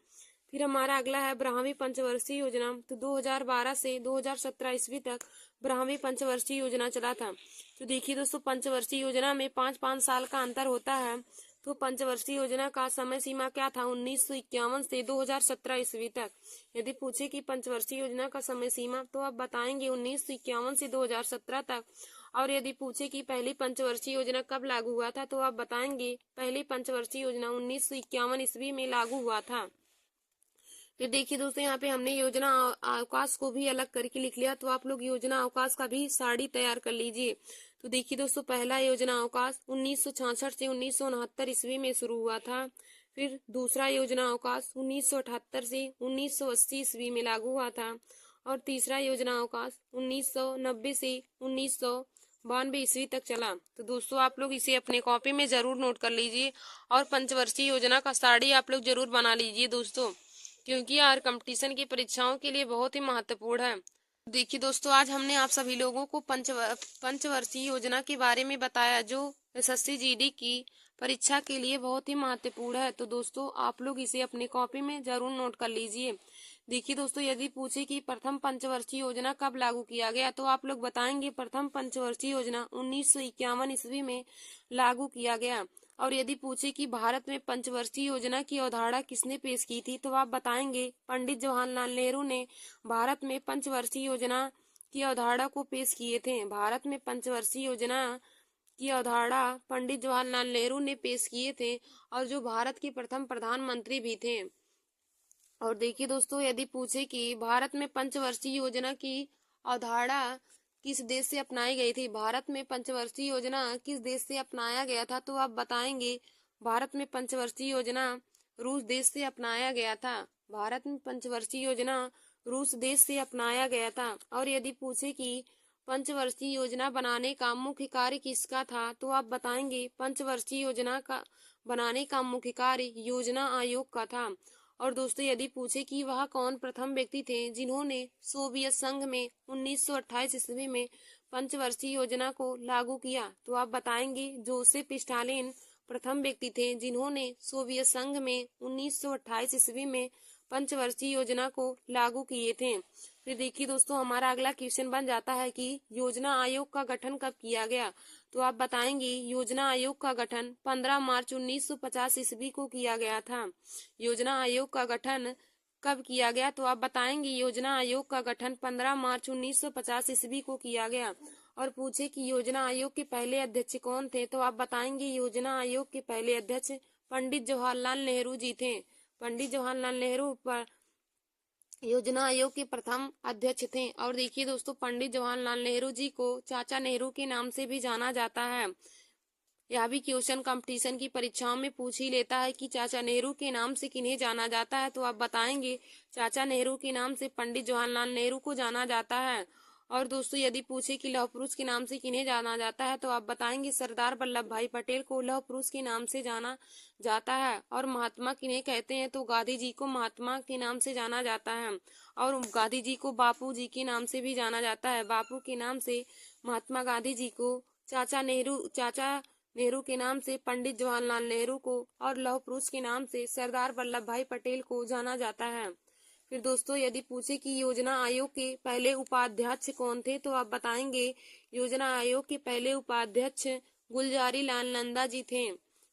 [SPEAKER 1] फिर हमारा अगला है 12वीं पंचवर्षीय योजना। तो 2012 से 2017 ईस्वी तक 12वीं पंचवर्षीय योजना चला था। तो देखिए दोस्तों, पंचवर्षीय योजना में 5-5 साल का अंतर होता है। तो पंचवर्षीय योजना का समय सीमा क्या था? 1951 से 2017 ईस्वी तक। यदि पूछे कि पंचवर्षीय योजना का समय सीमा, तो आप बताएंगे 1951 से 2017 तक। और यदि पूछे कि पहली पंचवर्षीय योजना कब लागू हुआ था, तो आप बताएंगे पहली पंचवर्षीय योजना 1951 ईस्वी में लागू हुआ था। फिर देखिए दोस्तों, यहाँ पे हमने योजना अवकाश को भी अलग करके लिख लिया। तो आप लोग योजना अवकाश का भी सारणी तैयार कर लीजिए। तो देखिए दोस्तों, पहला योजना अवकाश 1966 से 1969 ईस्वी में शुरू हुआ था। फिर दूसरा योजना अवकाश 1978 से 1980 ईस्वी में लागू हुआ था। और तीसरा योजना अवकाश 1990 से 1992 ईस्वी तक चला। तो दोस्तों, आप लोग इसे अपने कॉपी में जरूर नोट कर लीजिए और पंचवर्षीय योजना का सारणी आप लोग जरूर बना लीजिए दोस्तों, क्योंकि यार कंपटीशन की परीक्षाओं के लिए बहुत ही महत्वपूर्ण है। देखिए दोस्तों, आज हमने आप सभी लोगों को पंचवर्षीय योजना के बारे में बताया, जो एसएससी जीडी की परीक्षा के लिए बहुत ही महत्वपूर्ण है। तो दोस्तों, आप लोग इसे अपनी कॉपी में जरूर नोट कर लीजिए। देखिए दोस्तों, यदि पूछे कि प्रथम पंचवर्षीय योजना कब लागू किया गया, तो आप लोग बताएंगे प्रथम पंचवर्षीय योजना 1951 ईस्वी में लागू किया गया। और यदि पूछे कि भारत में पंचवर्षीय योजना की अवधारणा किसने पेश की थी, तो आप बताएंगे पंडित जवाहरलाल नेहरू ने भारत में पंचवर्षीय योजना की अवधारणा को पेश किए थे। भारत में पंचवर्षीय योजना की अवधारणा पंडित जवाहरलाल नेहरू ने पेश किए थे, और जो भारत के प्रथम प्रधानमंत्री भी थे। और देखिए दोस्तों, यदि पूछे कि भारत में पंचवर्षीय योजना की अवधारणा किस देश से अपनाई गई थी, भारत में पंचवर्षीय योजना किस देश से अपनाया गया था, तो आप बताएंगे भारत में पंचवर्षीय योजना रूस देश से अपनाया गया था। भारत में पंचवर्षीय योजना रूस देश से अपनाया गया था। और यदि पूछे कि पंचवर्षीय योजना बनाने का मुख्य कार्य किसका था, तो आप बताएंगे पंचवर्षीय योजना का बनाने का मुख्य कार्य योजना आयोग का था। और दोस्तों यदि पूछे कि वह कौन प्रथम व्यक्ति थे जिन्होंने सोवियत संघ में 1928 ईस्वी में पंचवर्षीय योजना को लागू किया, तो आप बताएंगे जोसेफ स्टालिन प्रथम व्यक्ति थे जिन्होंने सोवियत संघ में 1928 ईस्वी में पंचवर्षीय योजना को लागू किए थे। फिर देखिए दोस्तों, हमारा अगला क्वेश्चन बन जाता है कि योजना आयोग का गठन कब किया गया, तो आप बताएंगे योजना आयोग का गठन 15 मार्च 1950 ईस्वी को किया गया था। योजना आयोग का गठन कब किया गया, तो आप बताएंगे योजना आयोग का गठन 15 मार्च 1950 ईस्वी को किया गया। और पूछे कि योजना आयोग के पहले अध्यक्ष कौन थे, तो आप बताएंगे योजना आयोग के पहले अध्यक्ष पंडित जवाहरलाल नेहरू जी थे। पंडित जवाहरलाल नेहरू पर योजना आयोग के प्रथम अध्यक्ष थे। और देखिए दोस्तों, पंडित जवाहरलाल नेहरू जी को चाचा नेहरू के नाम से भी जाना जाता है। यह भी क्वेश्चन कंपटीशन की परीक्षाओं में पूछ ही लेता है कि चाचा नेहरू के नाम से किन्हें जाना जाता है, तो आप बताएंगे चाचा नेहरू के नाम से पंडित जवाहरलाल नेहरू को जाना जाता है। और दोस्तों यदि पूछे कि लौह पुरुष के नाम से किन्हें जाना जाता है, तो आप बताएंगे सरदार वल्लभ भाई पटेल को लौह पुरुष के नाम से जाना जाता है। और महात्मा किन्हें कहते हैं, तो गांधी जी को महात्मा के नाम से जाना जाता है। और गांधी जी को बापू जी के नाम से भी जाना जाता है। बापू के नाम से महात्मा गांधी जी को, चाचा नेहरू के नाम से पंडित जवाहरलाल नेहरू को, और लौह पुरुष के नाम से सरदार वल्लभ भाई पटेल को जाना जाता है। फिर दोस्तों यदि पूछे कि योजना आयोग के पहले उपाध्यक्ष कौन थे, तो आप बताएंगे योजना आयोग के पहले उपाध्यक्ष गुलजारी लाल नंदा जी थे।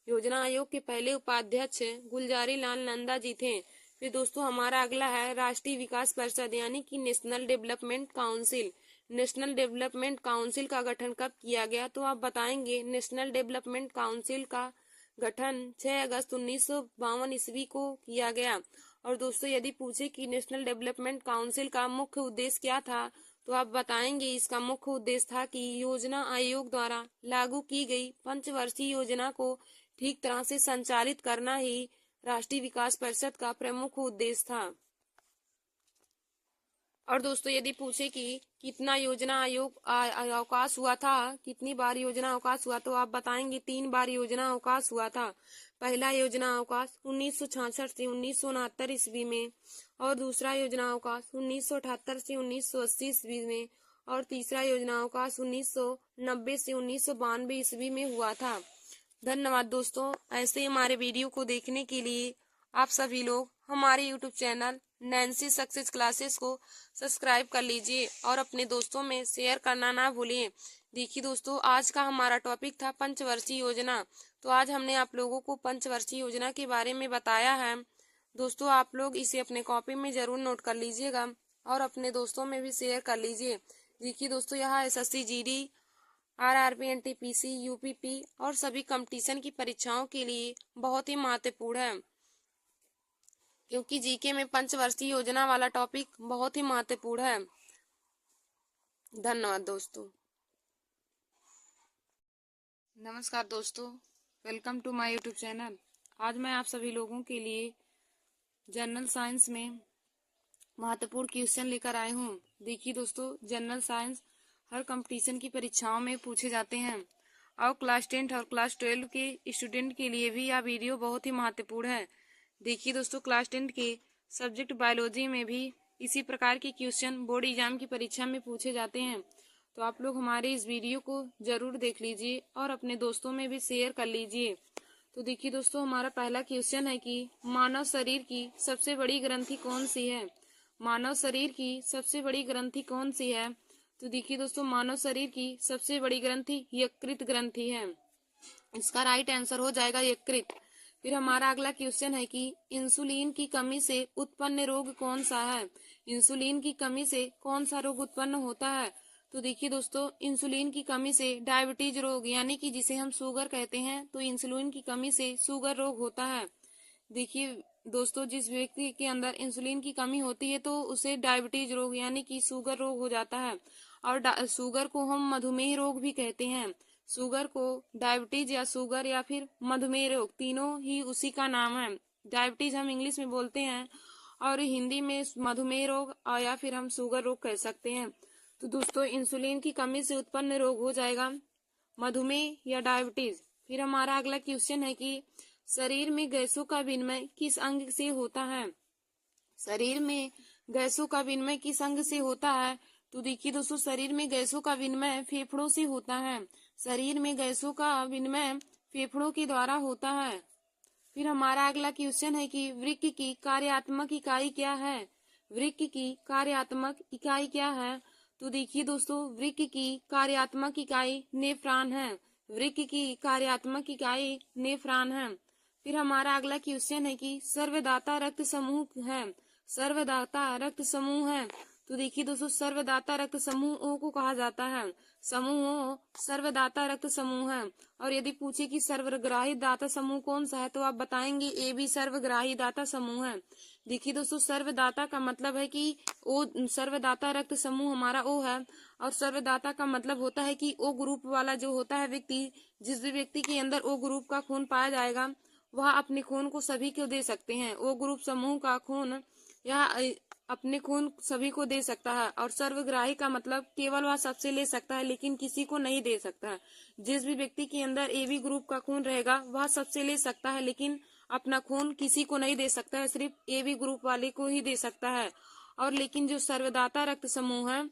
[SPEAKER 1] योजना आयोग के पहले उपाध्यक्ष गुलजारी लाल नंदा जी थे। फिर दोस्तों हमारा अगला है राष्ट्रीय विकास परिषद यानी कि national development council. National development council का गठन कब किया गया, तो आप बताएंगे नेशनल डेवलपमेंट काउंसिल का गठन 6 अगस्त 1952 ईस्वी को किया गया। और दोस्तों यदि पूछे कि नेशनल डेवलपमेंट काउंसिल का मुख्य उद्देश्य क्या था, तो आप बताएंगे इसका मुख्य उद्देश्य था कि योजना आयोग द्वारा लागू की गई पंचवर्षीय योजना को ठीक तरह से संचालित करना ही राष्ट्रीय विकास परिषद का प्रमुख उद्देश्य था। और दोस्तों यदि पूछे कि कितना योजना आयोग अवकाश हुआ था, कितनी बार योजना अवकाश हुआ, तो आप बताएंगे 3 बार योजना अवकाश हुआ था। पहला योजना अवकाश 1966 से 1969 ईस्वी में, और दूसरा योजना अवकाश 1978 से 1980 ईस्वी में, और तीसरा योजना अवकाश 1990 से 1992 ईस्वी में हुआ था। धन्यवाद दोस्तों। ऐसे हमारे वीडियो को देखने के लिए आप सभी लोग हमारे YouTube channel Nancy success classes को सब्सक्राइब कर लीजिए और अपने दोस्तों में शेयर करना ना भूलिए। देखिए दोस्तों, आज का हमारा टॉपिक था पंचवर्षीय योजना। तो आज हमने आप लोगों को पंचवर्षीय योजना के बारे में बताया है। दोस्तों आप लोग इसे अपने कॉपी में जरूर नोट कर लीजिएगा और अपने दोस्तों में भी शेयर कर लीजिए। देखिए दोस्तों, यहाँ SSC GD, RRB, NTPC, UPP और सभी कंपटीशन की परीक्षाओं के लिए बहुत ही महत्वपूर्ण है, क्योंकि जीके में पंचवर्षीय योजना वाला टॉपिक बहुत ही महत्वपूर्ण है। धन्यवाद दोस्तों। नमस्कार दोस्तों, welcome to my YouTube channel. आज मैं आप सभी लोगों के लिए जनरल साइंस में महत्वपूर्ण क्वेश्चन लेकर आए हूँ। देखिए दोस्तों, जनरल साइंस हर कंपटीशन की परीक्षाओं में पूछे जाते हैं और क्लास 10 और क्लास 12 के स्टूडेंट के लिए भी यह वीडियो बहुत ही महत्वपूर्ण है। देखिए दोस्तों, क्लास 10 के सब्जेक्ट बायोलॉजी में भी इसी प्रकार के क्वेश्चन बोर्ड एग्जाम की परीक्षा में पूछे जाते हैं। तो आप लोग हमारे इस वीडियो को जरूर देख लीजिए और अपने दोस्तों में भी शेयर कर लीजिए। तो देखिए दोस्तों, हमारा पहला क्वेश्चन है कि मानव शरीर की सबसे बड़ी ग्रंथि कौन सी है। मानव शरीर की सबसे बड़ी ग्रंथि कौन सी है, तो देखिए दोस्तों, मानव शरीर की सबसे बड़ी ग्रंथि यकृत ग्रंथि है। इसका राइट आंसर हो जाएगा यकृत। फिर हमारा अगला क्वेश्चन है कि इंसुलिन की कमी से उत्पन्न रोग कौन सा है। इंसुलिन की कमी से कौन सा रोग उत्पन्न होता है, तो देखिए दोस्तों, इंसुलिन की कमी से डायबिटीज रोग यानी कि जिसे हम शुगर कहते हैं, तो इंसुलिन की कमी से शुगर रोग होता है। देखिए दोस्तों, जिस व्यक्ति के अंदर इंसुलिन की कमी होती है तो उसे डायबिटीज रोग यानी कि शुगर रोग हो जाता है। और शुगर को हम मधुमेह रोग भी कहते हैं। शुगर को डायबिटीज या शुगर या फिर मधुमेह रोग, तीनों ही उसी का नाम है। डायबिटीज हम इंग्लिश में बोलते हैं और हिंदी में मधुमेह रोग या फिर हम शुगर रोग कह सकते हैं। तो दोस्तों, इंसुलिन की कमी से उत्पन्न रोग हो जाएगा मधुमेह या डायबिटीज। फिर हमारा अगला क्वेश्चन है कि शरीर में गैसों का विनिमय किस अंग से होता है? शरीर में गैसों का विनिमय किस अंग से होता है? तो देखिए दोस्तों, शरीर में गैसों का विनिमय फेफड़ों से होता है। शरीर में गैसों का विनिमय फेफड़ों के द्वारा होता है। फिर हमारा अगला क्वेश्चन है कि वृक्क की कार्यात्मक इकाई क्या है? वृक्क की कार्यात्मक इकाई क्या है? तो देखिए दोस्तों, वृक्क की कार्यात्मक इकाई नेफ्रॉन है। वृक्क की कार्यात्मक इकाई नेफ्रॉन है। फिर हमारा अगला क्वेश्चन है कि सर्वदाता रक्त समूह है। सर्वदाता रक्त समूह है। तो देखिए दोस्तों, सर्वदाता रक्त समूह ओ को कहा जाता है। समूह ओ सर्वदाता रक्त समूह है। और यदि पूछे कि सर्वग्राही दाता समूह कौन सा है, तो आप बताएंगे ए भी सर्वग्राही दाता समूह है। देखिए दोस्तों, सर्वदाता का मतलब है कि ओ, सर्वदाता रक्त समूह हमारा ओ है। और सर्वदाता का मतलब होता है कि ओ ग्रुप वाला जो होता है व्यक्ति, जिस भी व्यक्ति के अंदर ओ ग्रुप का खून पाया जाएगा, वह अपने खून को सभी को दे सकते हैं। ओ ग्रुप समूह का खून यह अपने खून सभी को दे सकता है। और सर्वग्राही का मतलब केवल वह सबसे ले सकता है, लेकिन किसी को नहीं दे सकता है। जिस भी व्यक्ति के अंदर एबी ग्रुप का खून रहेगा, वह सबसे ले सकता है, लेकिन अपना खून किसी को नहीं दे सकता है, सिर्फ एबी ग्रुप वाले को ही दे सकता है। और लेकिन जो सर्वदाता रक्त समूह है,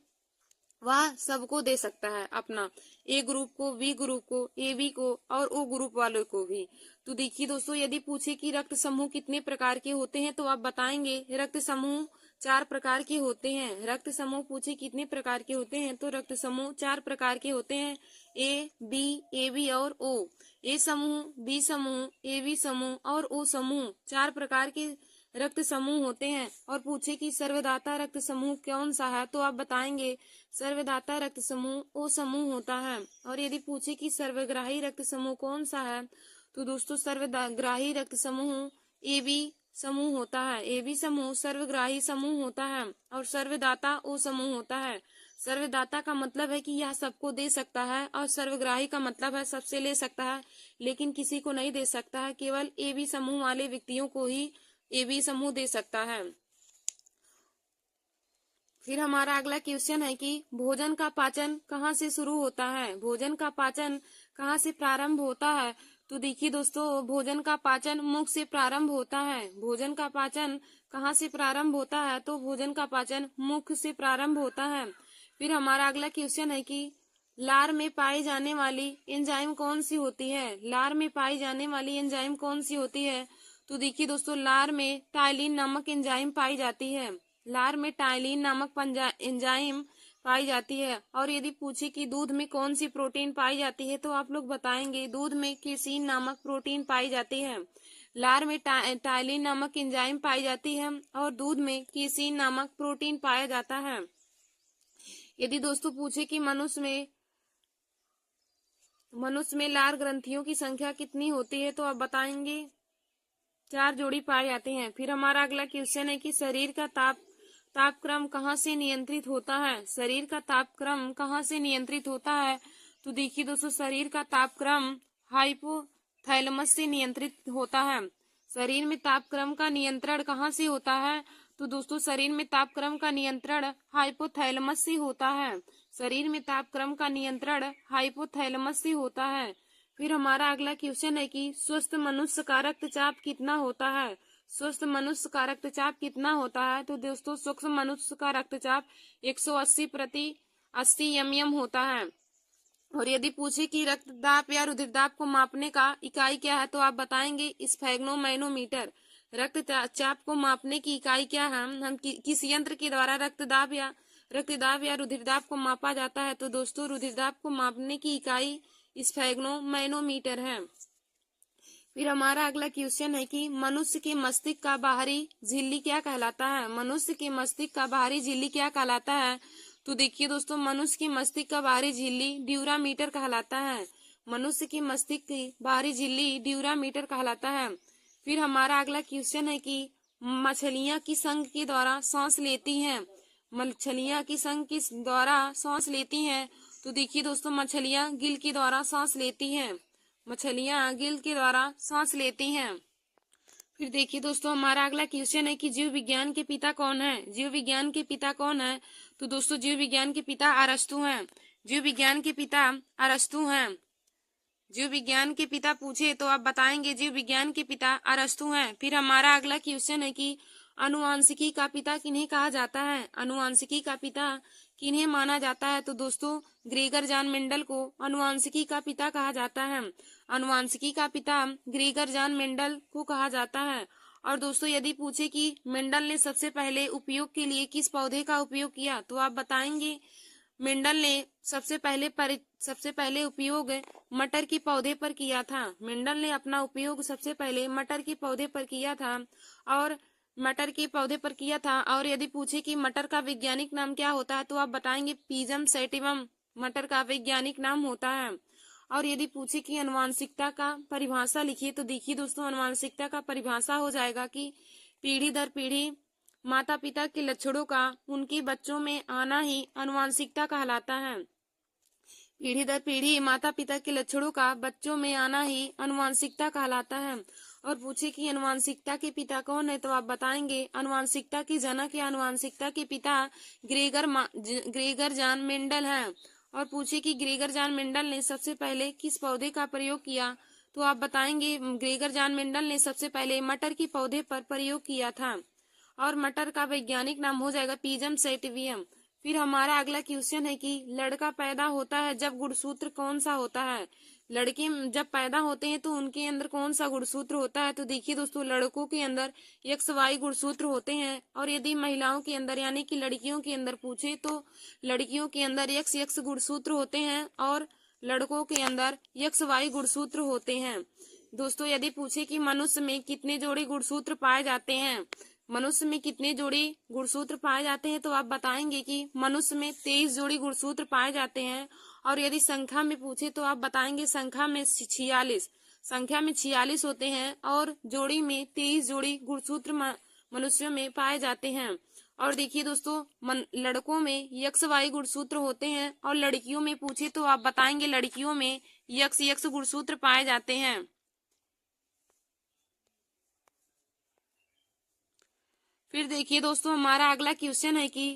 [SPEAKER 1] वह सबको दे सकता है, अपना ए ग्रुप को, बी ग्रुप को, ए बी को और ओ ग्रुप वालों को भी। तो देखिए दोस्तों, यदि पूछे कि रक्त समूह कितने प्रकार के होते हैं, तो आप बताएंगे रक्त समूह 4 प्रकार के होते हैं। रक्त समूह पूछे कितने प्रकार के होते हैं, तो रक्त समूह 4 प्रकार के होते हैं, ए बी और ओ। ए समूह, बी समूह, ए बी समूह और ओ समूह 4 प्रकार के रक्त समूह होते हैं। और पूछे कि सर्वदाता रक्त समूह कौन सा है, तो आप बताएंगे सर्वदाता रक्त समूह ओ समूह होता है। और यदि पूछे कि सर्वग्राही रक्त समूह कौन सा है, तो दोस्तों सर्वग्राही रक्त समूह ए बी समूह होता है। ए बी समूह सर्वग्राही समूह होता है। और सर्वदाता ओ समूह होता है। सर्वदाता का मतलब है कि यह सबको दे सकता है, और सर्वग्राही का मतलब है सबसे ले सकता है, लेकिन किसी को नहीं दे सकता है, केवल ए बी समूह वाले व्यक्तियों को ही ए बी समूह दे सकता है। फिर हमारा अगला क्वेश्चन है कि भोजन का पाचन कहाँ से शुरू होता है? भोजन का पाचन कहाँ से प्रारंभ होता है? तो देखिए दोस्तों, भोजन का पाचन मुख से प्रारंभ होता है। भोजन का पाचन कहाँ से प्रारंभ होता है? तो भोजन का पाचन मुख से प्रारंभ होता है। फिर हमारा अगला क्वेश्चन है कि लार में पाई जाने वाली एंजाइम कौन सी होती है? लार में पाई जाने वाली एंजाइम कौन सी होती है? तो देखिए दोस्तों, लार में टाइलिन नामक एंजाइम पाई जाती है। लार में टाइलिन नामक एंजाइम पाई जाती है। और यदि पूछे कि दूध में कौन सी प्रोटीन पाई जाती है, तो आप लोग बताएंगे दूध में केसीन नामक प्रोटीन पाई जाती है। लार में टाइलिन नामक एंजाइम पाई जाती है और दूध में केसीन नामक प्रोटीन पाया जाता है। यदि दोस्तों पूछे कि मनुष्य में लार ग्रंथियों की संख्या कितनी होती है, तो आप बताएंगे 4 जोड़ी पाए जाते हैं। फिर हमारा अगला क्वेश्चन है कि शरीर का तापक्रम कहाँ से नियंत्रित होता है? शरीर का तापक्रम कहाँ से नियंत्रित होता है? तो देखिए दोस्तों, शरीर का तापक्रम हाइपोथैलेमस से नियंत्रित होता है। शरीर में तापक्रम का नियंत्रण कहाँ से होता है? तो दोस्तों, शरीर में तापक्रम का नियंत्रण हाइपोथैलेमस से होता है। शरीर में तापक्रम का नियंत्रण हाइपोथैलेमस से होता है। फिर हमारा अगला क्वेश्चन है कि स्वस्थ मनुष्य का रक्तचाप कितना होता है? स्वस्थ मनुष्य का रक्तचाप कितना होता है? तो दोस्तों, स्वस्थ मनुष्य का रक्तचाप 180 प्रति 80 एमएम होता है। और यदि पूछे कि रक्तदाब या रुधिरदाब को मापने का इकाई क्या है, तो आप बताएंगे स्फेग्नोमैनोमीटर। रक्तचाप को मापने की इकाई क्या है? हम किस यंत्र के द्वारा रक्तदाब या रुधिरदाब को मापा जाता है? तो दोस्तों, रुधिरदाब को मापने की इकाई स्फेग्नोमैनोमीटर है। फिर हमारा अगला क्वेश्चन है कि मनुष्य के मस्तिष्क का बाहरी झिल्ली क्या कहलाता है? मनुष्य के मस्तिष्क का बाहरी झिल्ली क्या कहलाता है? तो देखिए दोस्तों, मनुष्य की मस्तिष्क का बाहरी झिल्ली ड्यूरामीटर कहलाता है। मनुष्य की मस्तिष्क की बाहरी झिल्ली ड्यूरामीटर कहलाता है। फिर हमारा अगला क्वेश्चन है कि मछलियां किस अंग के द्वारा सांस लेती हैं? मछलियां किस अंग के द्वारा सांस लेती हैं? तो देखिए दोस्तों, मछलियां गिल के द्वारा सांस लेती हैं। मछलियां गिल के द्वारा सांस लेती हैं। फिर देखिए दोस्तों, हमारा अगला क्वेश्चन है कि जीव विज्ञान के पिता कौन है? जीव विज्ञान के पिता कौन है? तो दोस्तों, जीव विज्ञान के पिता अरस्तु हैं। जीव विज्ञान के पिता अरस्तु हैं। जीव विज्ञान के पिता पूछे तो आप बताएंगे जीव विज्ञान के पिता अरस्तु हैं। फिर हमारा अगला क्वेश्चन है कि अनुवांशिकी का पिता किन्हें कहा जाता है? अनुवांशिकी का पिता किन्हें माना जाता है? तो दोस्तों ग्रेगर जॉन मेंडल को अनुवांशिकी का पिता कहा जाता है। अनुवांशिकी का पिता ग्रेगर जॉन मेंडल को कहा जाता है। और दोस्तों यदि पूछे कि मेंडल ने सबसे पहले उपयोग के लिए किस पौधे का उपयोग किया, तो आप बताएंगे मेंडल ने सबसे पहले उपयोग मटर के पौधे पर किया था। मेंडल ने अपना उपयोग सबसे पहले मटर के पौधे पर किया था और यदि पूछे कि मटर का वैज्ञानिक नाम क्या होता है, तो आप बताएंगे पिजम सैटिवम मटर का वैज्ञानिक नाम होता है। और यदि पूछे कि अनुवांशिकता का परिभाषा लिखिए, तो देखिए दोस्तों अनुवांशिकता का परिभाषा हो जाएगा कि पीढ़ी दर पीढ़ी माता पिता के लक्षणों का उनके बच्चों में आना ही अनुवांशिकता कहलाता है। पीढ़ी दर पीढ़ी माता पिता के लक्षणों का बच्चों में आना ही अनुवांशिकता कहलाता है। और पूछे कि अनुवांशिकता के पिता कौन है, तो आप बताएंगे अनुवांशिकता के जनक या अनुवांशिकता के पिता ग्रेगर जॉन मेंडल हैं। और पूछे कि ग्रेगर जॉन मेंडल ने सबसे पहले किस पौधे का प्रयोग किया, तो आप बताएंगे ग्रेगर जॉन मेंडल ने सबसे पहले मटर के पौधे पर प्रयोग किया था और मटर का वैज्ञानिक नाम हो जाएगा पिजम सैटिवम। फिर हमारा अगला क्वेश्चन है कि लड़का पैदा होता है जब गुणसूत्र कौन सा होता है? लड़के जब पैदा होते हैं तो उनके अंदर कौन सा गुणसूत्र होता है? तो देखिए दोस्तों लड़कों के अंदर XY गुणसूत्र होते हैं और यदि महिलाओं के अंदर यानी कि लड़कियों के अंदर पूछे तो लड़कियों के अंदर XX गुणसूत्र होते हैं और लड़कों के अंदर XY गुणसूत्र होते हैं। दोस्तों यदि पूछे कि मनुष्य में कितने जोड़े गुणसूत्र पाए जाते हैं, मनुष्य में कितने जोड़ी गुणसूत्र पाए जाते हैं, तो आप बताएंगे कि मनुष्य में 23 जोड़ी गुणसूत्र पाए जाते हैं। और यदि संख्या में पूछे तो आप बताएंगे संख्या में 46 होते हैं और जोड़ी में 23 जोड़ी गुणसूत्र मनुष्यों में पाए जाते हैं। और देखिए दोस्तों लड़कों में XY गुणसूत्र होते हैं और लड़कियों में पूछे तो आप बताएंगे लड़कियों में XX गुणसूत्र पाए जाते हैं। फिर देखिए दोस्तों हमारा अगला क्वेश्चन है कि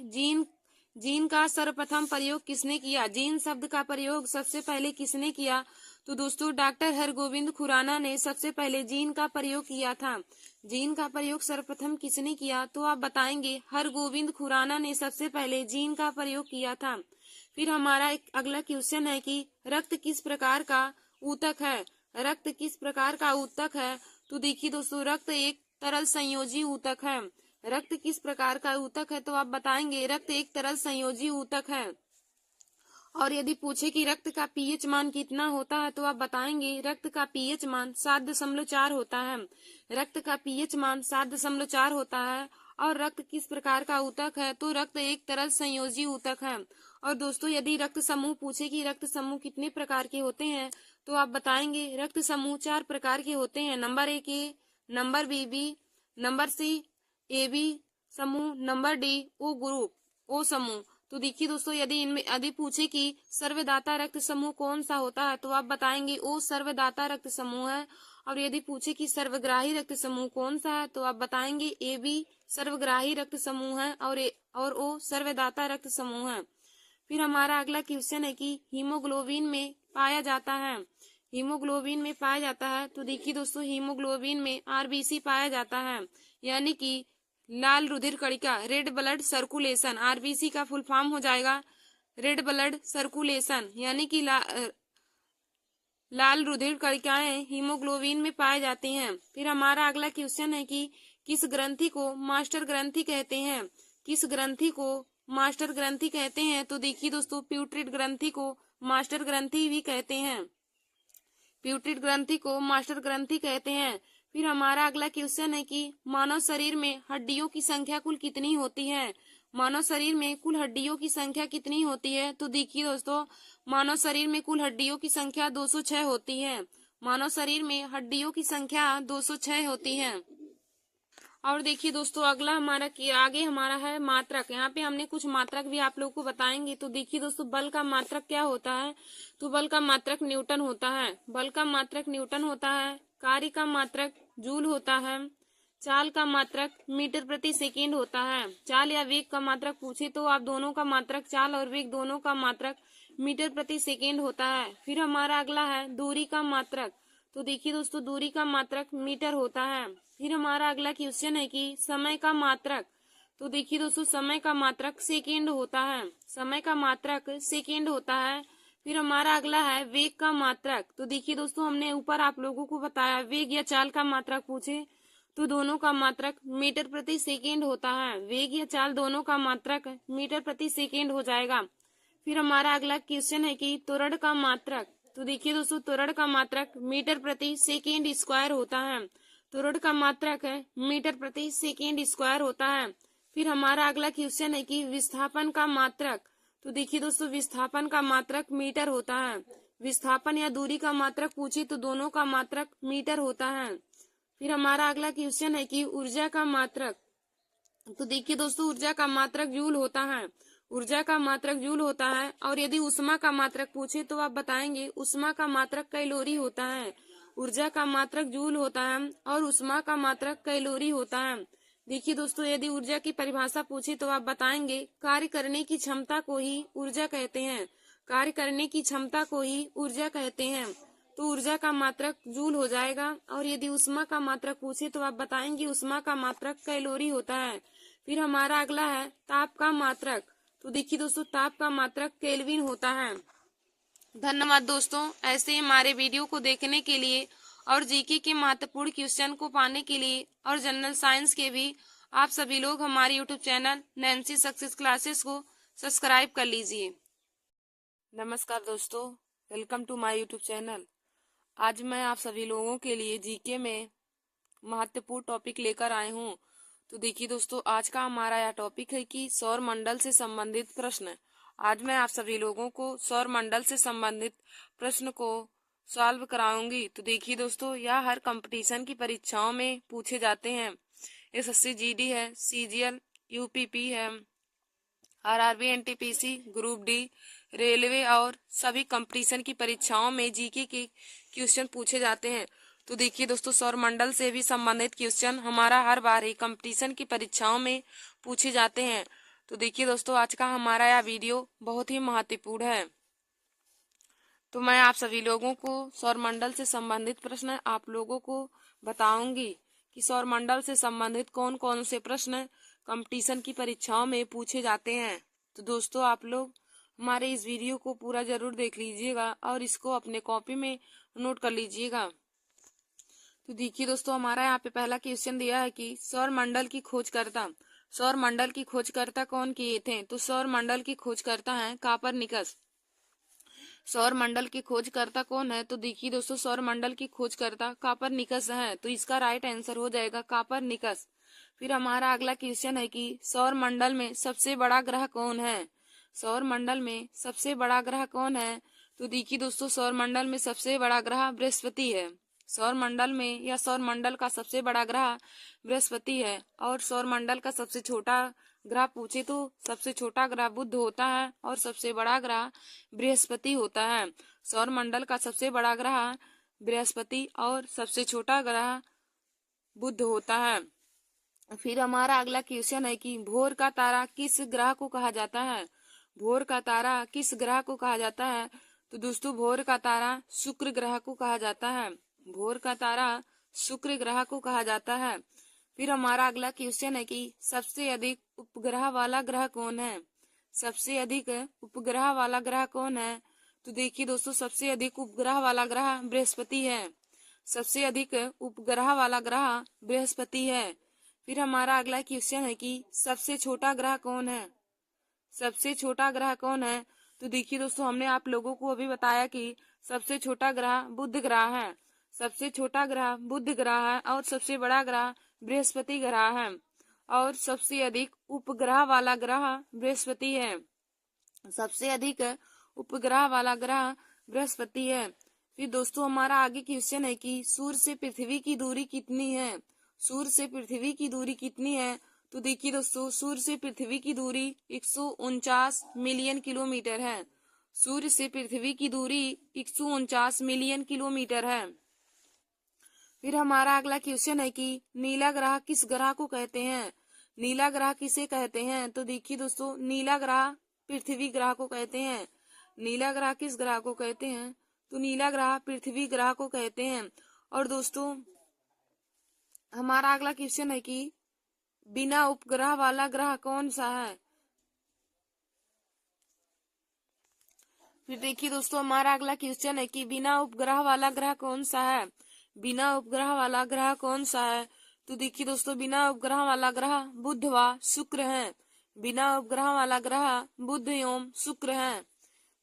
[SPEAKER 1] जीन का सर्वप्रथम प्रयोग किसने किया? जीन शब्द का प्रयोग सबसे पहले किसने किया? तो दोस्तों डॉक्टर हरगोविंद खुराना ने सबसे पहले जीन का प्रयोग किया था। जीन का प्रयोग सर्वप्रथम किसने किया? तो आप बताएंगे हरगोविंद खुराना ने सबसे पहले जीन का प्रयोग किया था। फिर हमारा एक अगला क्वेश्चन है कि रक्त किस प्रकार का ऊतक है? रक्त किस प्रकार का ऊतक है? तो देखिए दोस्तों रक्त एक तरल संयोजी ऊतक है। रक्त किस प्रकार का ऊतक है? तो आप बताएंगे रक्त एक तरल संयोजी ऊतक है। और यदि पूछे कि रक्त का पीएच मान कितना होता है, तो आप बताएंगे रक्त का पीएच मान 7.4 होता है। रक्त का पीएच मान 7.4 होता है। और रक्त किस प्रकार का ऊतक है? तो रक्त एक तरल संयोजी ऊतक है। और दोस्तों यदि रक्त समूह पूछे कि रक्त समूह कितने प्रकार के होते हैं, तो आप बताएंगे रक्त समूह 4 प्रकार के होते हैं। Number A, number BB, number C AB समूह, number D O group O समूह। तो देखिए दोस्तों यदि पूछे कि सर्वदाता रक्त समूह कौन सा होता है, तो आप बताएंगे O सर्वदाता रक्त समूह है। और यदि पूछे कि सर्वग्राही रक्त समूह कौन सा है, तो आप बताएंगे AB सर्वग्राही रक्त समूह है और O सर्वदाता रक्त समूह है। फिर हमारा अगला क्वेश्चन है कि हीमोग्लोबिन में पाया जाता है। हीमोग्लोबिन में पाया जाता है तो देखिए दोस्तों हीमोग्लोबिन में RBC पाया जाता है, यानी कि लाल रुधिर कणिका, रेड ब्लड सर्कुलेशन। RBC का फुल फॉर्म हो जाएगा रेड ब्लड सर्कुलेशन, यानी कि लाल रुधिर कणिकाएं हीमोग्लोबिन में पाए जाते हैं। फिर हमारा अगला क्वेश्चन है कि किस ग्रंथि को मास्टर ग्रंथि कहते हैं? किस ग्रंथि को मास्टर ग्रंथि कहते हैं? तो देखिए दोस्तों प्यूटरिड ग्रंथि को मास्टर ग्रंथि भी कहते हैं। प्यूटरिड ग्रंथि को मास्टर ग्रंथि कहते हैं। फिर हमारा अगला क्वेश्चन है कि मानव शरीर में हड्डियों की संख्या कुल कितनी होती है? मानव शरीर में कुल हड्डियों की संख्या कितनी होती है? तो देखिए दोस्तों मानव शरीर में कुल हड्डियों की संख्या 206 होती है। मानव शरीर में हड्डियों की संख्या 206 होती है। और देखिए दोस्तों अगला आगे हमारा है मात्रक। यहाँ पे हमने कुछ मात्रक भी आप लोगों को बताएंगे। तो देखिए दोस्तों बल का मात्रक क्या होता है? तो बल का मात्रक न्यूटन होता है। बल का मात्रक न्यूटन होता है। कार्य का मात्रक जूल होता है। चाल का मात्रक मीटर प्रति सेकेंड होता है। चाल या वेग का मात्रक पूछे तो आप दोनों का मात्रक, चाल और वेग दोनों का मात्रक मीटर प्रति सेकेंड होता है। फिर हमारा अगला है दूरी का मात्रक। तो देखिए दोस्तों, दूरी का मात्रक मीटर होता है। फिर हमारा अगला क्वेश्चन है कि समय का मात्रक। तो देखिए दोस्तों, समय का मात्रक सेकेंड होता है। समय का मात्रक सेकेंड होता है। फिर हमारा अगला है वेग का मात्रक। तो देखिए दोस्तों, हमने ऊपर आप लोगों को बताया वेग या चाल का मात्रक पूछे तो दोनों का मात्रक मीटर प्रति सेकेंड होता है। वेग या चाल दोनों का मात्रक मीटर प्रति सेकेंड हो जाएगा। फिर हमारा अगला क्वेश्चन है कि त्वरण का मात्रक। तो देखिए दोस्तों, त्वरण का मात्रक मीटर प्रति सेकेंड स्क्वायर होता है। त्वरण का मात्रक है मीटर प्रति सेकेंड स्क्वायर होता है। फिर हमारा अगला क्वेश्चन है कि विस्थापन का मात्रक। तो देखिए दोस्तों, विस्थापन का मात्रक मीटर होता है। विस्थापन या दूरी का मात्रक पूछे तो दोनों का मात्रक मीटर होता है। फिर हमारा अगला क्वेश्चन है कि ऊर्जा का मात्रक। तो देखिए दोस्तों, ऊर्जा का मात्रक जूल होता है। ऊर्जा का मात्रक जूल होता है। और यदि ऊष्मा का मात्रक पूछे तो आप बताएंगे ऊष्मा का मात्रक कैलोरी होता है। ऊर्जा का मात्रक जूल होता है और ऊष्मा का मात्रक कैलोरी होता है। देखिए दोस्तों, यदि ऊर्जा की परिभाषा पूछे तो आप बताएंगे कार्य करने की क्षमता को ही ऊर्जा कहते हैं। कार्य करने की क्षमता को ही ऊर्जा कहते हैं। तो ऊर्जा का मात्रक जूल हो जाएगा। और यदि ऊष्मा का मात्रक पूछे तो आप बताएंगे ऊष्मा का मात्रक कैलोरी होता है। फिर हमारा अगला है ताप का मात्रक। तो देखिए दोस्तों, ताप का मात्रक केल्विन होता है। धन्यवाद दोस्तों, ऐसे ही हमारे वीडियो को देखने के लिए और जीके के महत्वपूर्ण क्वेश्चन को पाने के लिए और जनरल साइंस के भी आप सभी लोग हमारे YouTube channel Nancy success classes को सब्सक्राइब कर लीजिए। नमस्कार दोस्तों, welcome to my YouTube channel. आज मैं आप सभी लोगों के लिए जीके में महत्वपूर्ण टॉपिक लेकर आए हूँ। तो देखिए दोस्तों, आज का हमारा यह टॉपिक है कि सौर मंडल से संबंधित प्रश्न। आज मैं आप सभी लोगों को सौर मंडल से संबंधित प्रश्न को सॉल्व कराऊंगी। तो देखिए दोस्तों, यह हर कंपटीशन की परीक्षाओं में पूछे जाते हैं। एसएससी जीडी है, सीजीएल, यूपीपी है, RRB, NTPC, group D, railway और सभी कंपटीशन की परीक्षाओं में जीके के क्वेश्चन पूछे जाते हैं। तो देखिए दोस्तों, सौर मंडल से भी संबंधित क्वेश्चन हमारा हर बार ही कंपटीशन की परीक्षाओं में पूछे जाते हैं। तो देखिए दोस्तों, आज का हमारा यह वीडियो बहुत ही महत्वपूर्ण है। तो मैं आप सभी लोगों को सौर मंडल से संबंधित प्रश्न आप लोगों को बताऊंगी कि सौर मंडल से संबंधित कौन कौन से प्रश्न कंपटीशन की परीक्षाओं में पूछे जाते हैं। तो दोस्तों, आप लोग हमारे इस वीडियो को पूरा जरूर देख लीजिएगा और इसको अपने कॉपी में नोट कर लीजिएगा। तो देखिए दोस्तों, हमारा यहाँ पे पहला क्वेश्चन दिया है कि सौर मंडल की खोजकर्ता। सौर मंडल की खोजकर्ता कौन किए थे? तो सौर मंडल की खोजकर्ता है कापरनिकस। सौर मंडल की खोजकर्ता कौन है? तो देखिए दोस्तों, सौर मंडल की खोजकर्ता कापरनिकस है। तो इसका राइट आंसर हो जाएगा कापरनिकस। फिर हमारा अगला क्वेश्चन है कि सौर मंडल में सबसे बड़ा ग्रह कौन है? सौर मंडल में सबसे बड़ा ग्रह कौन है? तो देखिए दोस्तों, सौर मंडल में सबसे बड़ा ग्रह बृहस्पति है। सौर मंडल में या सौर मंडल का सबसे बड़ा ग्रह बृहस्पति है। और सौर मंडल का सबसे छोटा ग्रह पूछे तो सबसे छोटा ग्रह बुध होता है और सबसे बड़ा ग्रह बृहस्पति होता है। सौर मंडल का सबसे बड़ा ग्रह बृहस्पति और सबसे छोटा ग्रह बुध होता है। फिर हमारा अगला क्वेश्चन है कि भोर का तारा किस ग्रह को कहा जाता है? भोर का तारा किस ग्रह को कहा जाता है? तो दोस्तों, भोर का तारा शुक्र ग्रह को कहा जाता है। भोर का तारा शुक्र ग्रह को कहा जाता है। फिर हमारा अगला क्वेश्चन है कि सबसे अधिक उपग्रह वाला ग्रह कौन है? सबसे अधिक उपग्रह वाला ग्रह कौन है? तो देखिए दोस्तों, सबसे अधिक उपग्रह वाला ग्रह बृहस्पति है। सबसे अधिक उपग्रह वाला ग्रह बृहस्पति है। फिर हमारा अगला क्वेश्चन है कि सबसे छोटा ग्रह कौन है? सबसे छोटा ग्रह कौन है? तो देखिए दोस्तों, हमने आप लोगों को अभी बताया कि सबसे छोटा ग्रह बुध ग्रह है। सबसे छोटा ग्रह बुध ग्रह है और सबसे बड़ा ग्रह बृहस्पति ग्रह है। और सबसे अधिक उपग्रह वाला ग्रह बृहस्पति है। सबसे अधिक उपग्रह वाला ग्रह बृहस्पति है। फिर दोस्तों, हमारा आगे क्वेश्चन है कि सूर्य से पृथ्वी की दूरी कितनी है? सूर्य से पृथ्वी की दूरी कितनी है? तो देखिए दोस्तों, सूर्य से पृथ्वी की दूरी 149 मिलियन किलोमीटर है। सूर्य से पृथ्वी की दूरी 149 मिलियन किलोमीटर है। फिर हमारा अगला क्वेश्चन है कि नीला ग्रह किस ग्रह को कहते हैं? नीला ग्रह किसे कहते हैं? तो देखिए दोस्तों, नीला ग्रह पृथ्वी ग्रह को कहते हैं। नीला ग्रह किस ग्रह को कहते हैं? तो नीला ग्रह पृथ्वी ग्रह को कहते हैं। और दोस्तों हमारा अगला क्वेश्चन है कि बिना उपग्रह वाला ग्रह कौन सा है? फिर देखिए दोस्तों हमारा अगला क्वेश्चन है कि बिना उपग्रह वाला ग्रह कौन सा है? बिना उपग्रह वाला ग्रह कौन सा है? तो देखिए दोस्तों बिना उपग्रह वाला ग्रह बुध व शुक्र है। बिना उपग्रह वाला ग्रह बुध एवं शुक्र है।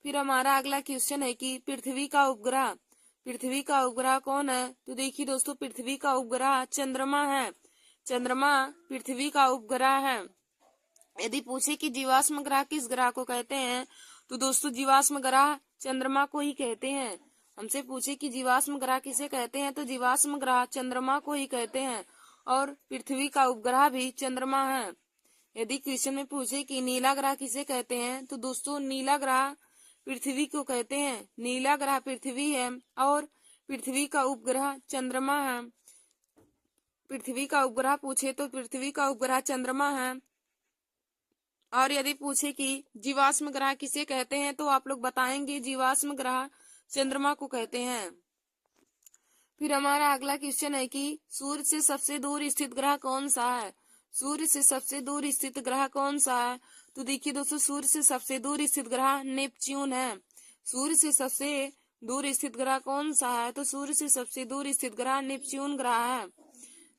[SPEAKER 1] फिर हमारा अगला क्वेश्चन है कि पृथ्वी का उपग्रह कौन है? तो देखिए दोस्तों पृथ्वी का उपग्रह चंद्रमा है। चंद्रमा पृथ्वी का उपग्रह है। यदि पूछे कि जीवाश्म ग्रह किस ग्रह को कहते हैं? तो दोस्तों जीवाश्म ग्रह चंद्रमा को ही कहते हैं। हमसे पूछे कि जीवाश्म ग्रह किसे कहते हैं? तो जीवाश्म ग्रह चंद्रमा को ही कहते हैं। और पृथ्वी का उपग्रह भी चंद्रमा है। यदि क्वेश्चन में पूछे कि नीला ग्रह किसे कहते हैं? तो दोस्तों नीला ग्रह पृथ्वी को कहते हैं। नीला ग्रह पृथ्वी है और पृथ्वी का उपग्रह चंद्रमा है। पृथ्वी का उपग्रह पूछे तो पृथ्वी का उपग्रह चंद्रमा है। और यदि पूछे कि जीवाश्म ग्रह किसे कहते हैं? तो आप लोग बताएंगे जीवाश्म ग्रह चंद्रमा को कहते हैं। फिर हमारा अगला क्वेश्चन है कि सूर्य से सबसे दूर स्थित ग्रह कौन सा है? सूर्य से सबसे दूर स्थित ग्रह कौन सा है? तो देखिए दोस्तों सूर्य से सबसे दूर स्थित ग्रह नेपच्यून है। सूर्य से सबसे दूर स्थित ग्रह कौन सा है? तो सूर्य से सबसे दूर स्थित ग्रह नेपच्यून ग्रह है।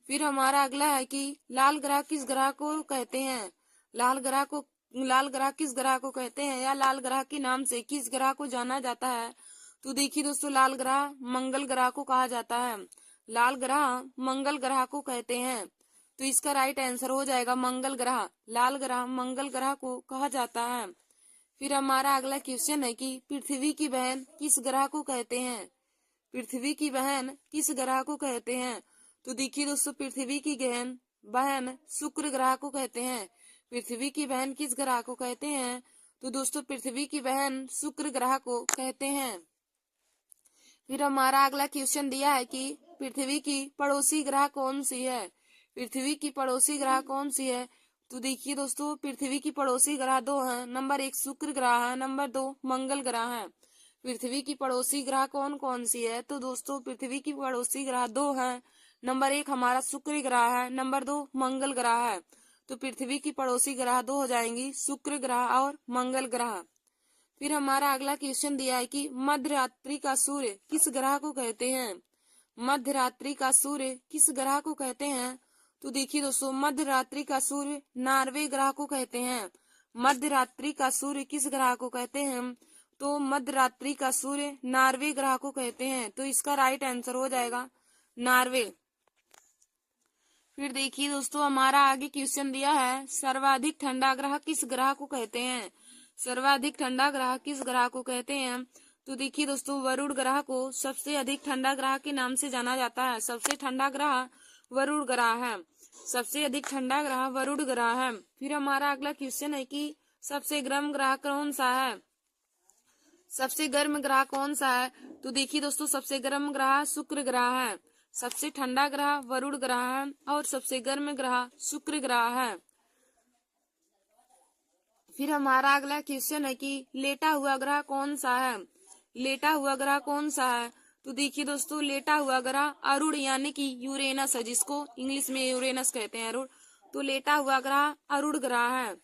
[SPEAKER 1] फिर हमारा अगला है कि लाल ग्रह किस ग्रह को कहते हैं? लाल ग्रह किस ग्रह को कहते हैं या लाल ग्रह के नाम से किस ग्रह को जाना जाता है? तो देखिए दोस्तों लाल ग्रह मंगल ग्रह को कहा जाता है। लाल ग्रह मंगल ग्रह को कहते हैं। तो इसका राइट आंसर हो जाएगा मंगल ग्रह। लाल ग्रह मंगल ग्रह को कहा जाता है। फिर हमारा अगला क्वेश्चन है कि पृथ्वी की बहन किस ग्रह को कहते हैं? पृथ्वी की बहन किस ग्रह को कहते हैं? तो देखिए दोस्तों पृथ्वी की बहन शुक्र ग्रह को कहते हैं। पृथ्वी की बहन किस ग्रह को कहते हैं? तो दोस्तों पृथ्वी की बहन शुक्र ग्रह को कहते हैं। फिर हमारा अगला क्वेश्चन दिया है कि पृथ्वी की पड़ोसी ग्रह कौन सी है? पृथ्वी की पड़ोसी ग्रह कौन सी है? तो देखिए दोस्तों पृथ्वी की पड़ोसी ग्रह दो हैं। नंबर 1 शुक्र ग्रह है, नंबर 2 मंगल ग्रह है। पृथ्वी की पड़ोसी ग्रह कौन कौन सी है? तो दोस्तों पृथ्वी की पड़ोसी ग्रह दो हैं। नंबर 1 हमारा शुक्र ग्रह है, नंबर 2 मंगल ग्रह है। तो पृथ्वी की पड़ोसी ग्रह दो हो जाएंगी शुक्र ग्रह और मंगल ग्रह। फिर हमारा अगला क्वेश्चन दिया है कि मध्यरात्रि का सूर्य किस ग्रह को कहते हैं? मध्यरात्रि का सूर्य किस ग्रह को कहते हैं? तो देखिए दोस्तों मध्यरात्रि का सूर्य नार्वे ग्रह को कहते हैं। मध्यरात्रि का सूर्य किस ग्रह को कहते हैं? तो मध्यरात्रि का सूर्य नार्वे ग्रह को कहते हैं। तो इसका राइट आंसर हो जाएगा नार्वे। फिर देखिए दोस्तों हमारा आगे क्वेश्चन दिया है सर्वाधिक ठंडा ग्रह किस ग्रह को कहते हैं? सर्वाधिक ठंडा ग्रह किस ग्रह को कहते हैं? तो देखिए दोस्तों वरुण ग्रह को सबसे अधिक ठंडा ग्रह के नाम से जाना जाता है। सबसे ठंडा ग्रह वरुण ग्रह है। सबसे अधिक ठंडा ग्रह वरुण ग्रह है। फिर हमारा अगला क्वेश्चन है कि सबसे गर्म ग्रह कौन सा है? सबसे गर्म ग्रह कौन सा है? तो देखिए दोस्तों सबसे गर्म ग्रह शुक्र ग्रह है। सबसे ठंडा ग्रह वरुण ग्रह है और सबसे गर्म ग्रह शुक्र ग्रह है। फिर हमारा अगला क्वेश्चन है कि लेटा हुआ ग्रह कौन सा है? लेटा हुआ ग्रह कौन सा है? तो देखिए दोस्तों लेटा हुआ ग्रह अरुण यानी कि यूरेनस है, जिसको इंग्लिश में यूरेनस कहते हैं अरुण। तो लेटा हुआ ग्रह अरुण ग्रह है।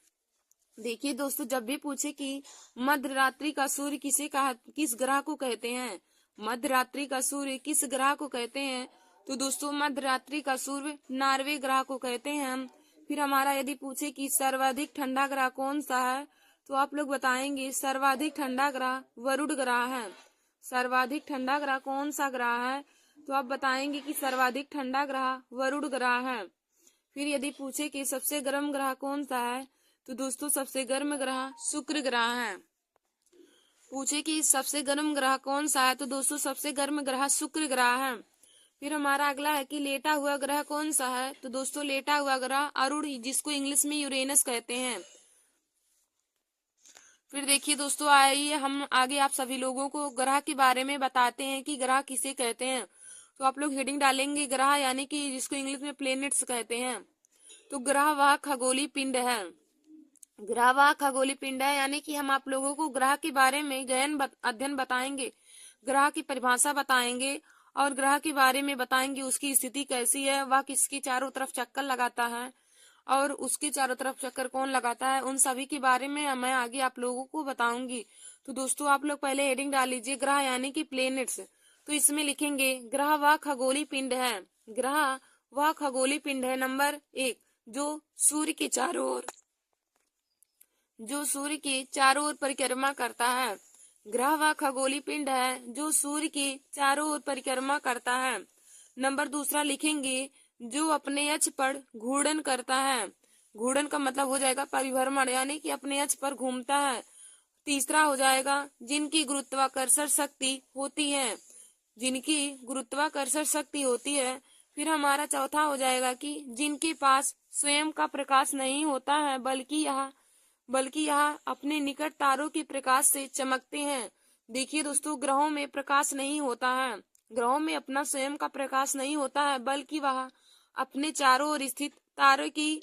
[SPEAKER 1] देखिए दोस्तों जब भी पूछे कि मध्यरात्रि का सूर्य किस ग्रह को कहते हैं? मध्यरात्रि का सूर्य किस ग्रह को कहते हैं? तो दोस्तों मध्यरात्रि का सूर्य नार्वे ग्रह को कहते हैं। फिर हमारा यदि पूछे कि सर्वाधिक ठंडा ग्रह कौन सा है? तो आप लोग बताएंगे सर्वाधिक ठंडा ग्रह वरुण ग्रह है। सर्वाधिक ठंडा ग्रह कौन सा ग्रह है? तो आप बताएंगे कि सर्वाधिक ठंडा ग्रह वरुण ग्रह है। फिर यदि पूछे कि सबसे गर्म ग्रह कौन सा है? तो दोस्तों सबसे गर्म ग्रह शुक्र ग्रह है। पूछे कि सबसे गर्म ग्रह कौन सा है? तो दोस्तों सबसे गर्म ग्रह शुक्र ग्रह है। फिर हमारा अगला है कि लेटा हुआ ग्रह कौन सा है? तो दोस्तों लेटा हुआ ग्रह अरुण, जिसको इंग्लिश में यूरेनस कहते हैं। फिर देखिए दोस्तों आइए हम आगे आप सभी लोगों को ग्रह के बारे में बताते हैं कि ग्रह किसे कहते हैं। तो आप लोग हेडिंग डालेंगे ग्रह यानी कि जिसको इंग्लिश में प्लेनेट्स कहते हैं। तो ग्रह वह खगोलीय पिंड है। ग्रह वह खगोलीय पिंड है, यानी कि हम आप लोगों को ग्रह के बारे में गहन अध्ययन बताएंगे, ग्रह की परिभाषा बताएंगे और ग्रह के बारे में बताएंगे उसकी स्थिति कैसी है, वह किसकी चारों तरफ चक्कर लगाता है और उसके चारों तरफ चक्कर कौन लगाता है, उन सभी के बारे में मैं आगे आप लोगों को बताऊंगी। तो दोस्तों आप लोग पहले हेडिंग डाल लीजिए ग्रह यानी कि प्लेनेट्स। तो इसमें लिखेंगे ग्रह वह खगोलीय पिंड है। ग्रह वह खगोलीय पिंड है नंबर 1 जो सूर्य के चारों ओर परिक्रमा करता है। ग्रह वह खगोलीय पिंड है जो सूर्य के चारों ओर परिक्रमा करता है। नंबर दूसरा लिखेंगे जो अपने अक्ष पर घूर्णन करता है। घूर्णन का मतलब हो जाएगा परिभ्रमण, यानी कि अपने अक्ष पर घूमता है। तीसरा हो जाएगा जिनकी गुरुत्वाकर्षण शक्ति होती है, जिनकी गुरुत्वाकर्षण शक्ति होती है। फिर हमारा चौथा हो जाएगा कि जिनके पास स्वयं का प्रकाश नहीं होता है बल्कि यह अपने निकट तारों के प्रकाश से चमकते हैं। देखिए दोस्तों, ग्रहों में प्रकाश नहीं होता है, ग्रहों में अपना स्वयं का प्रकाश नहीं होता है, बल्कि वह अपने चारों ओर स्थित तारों की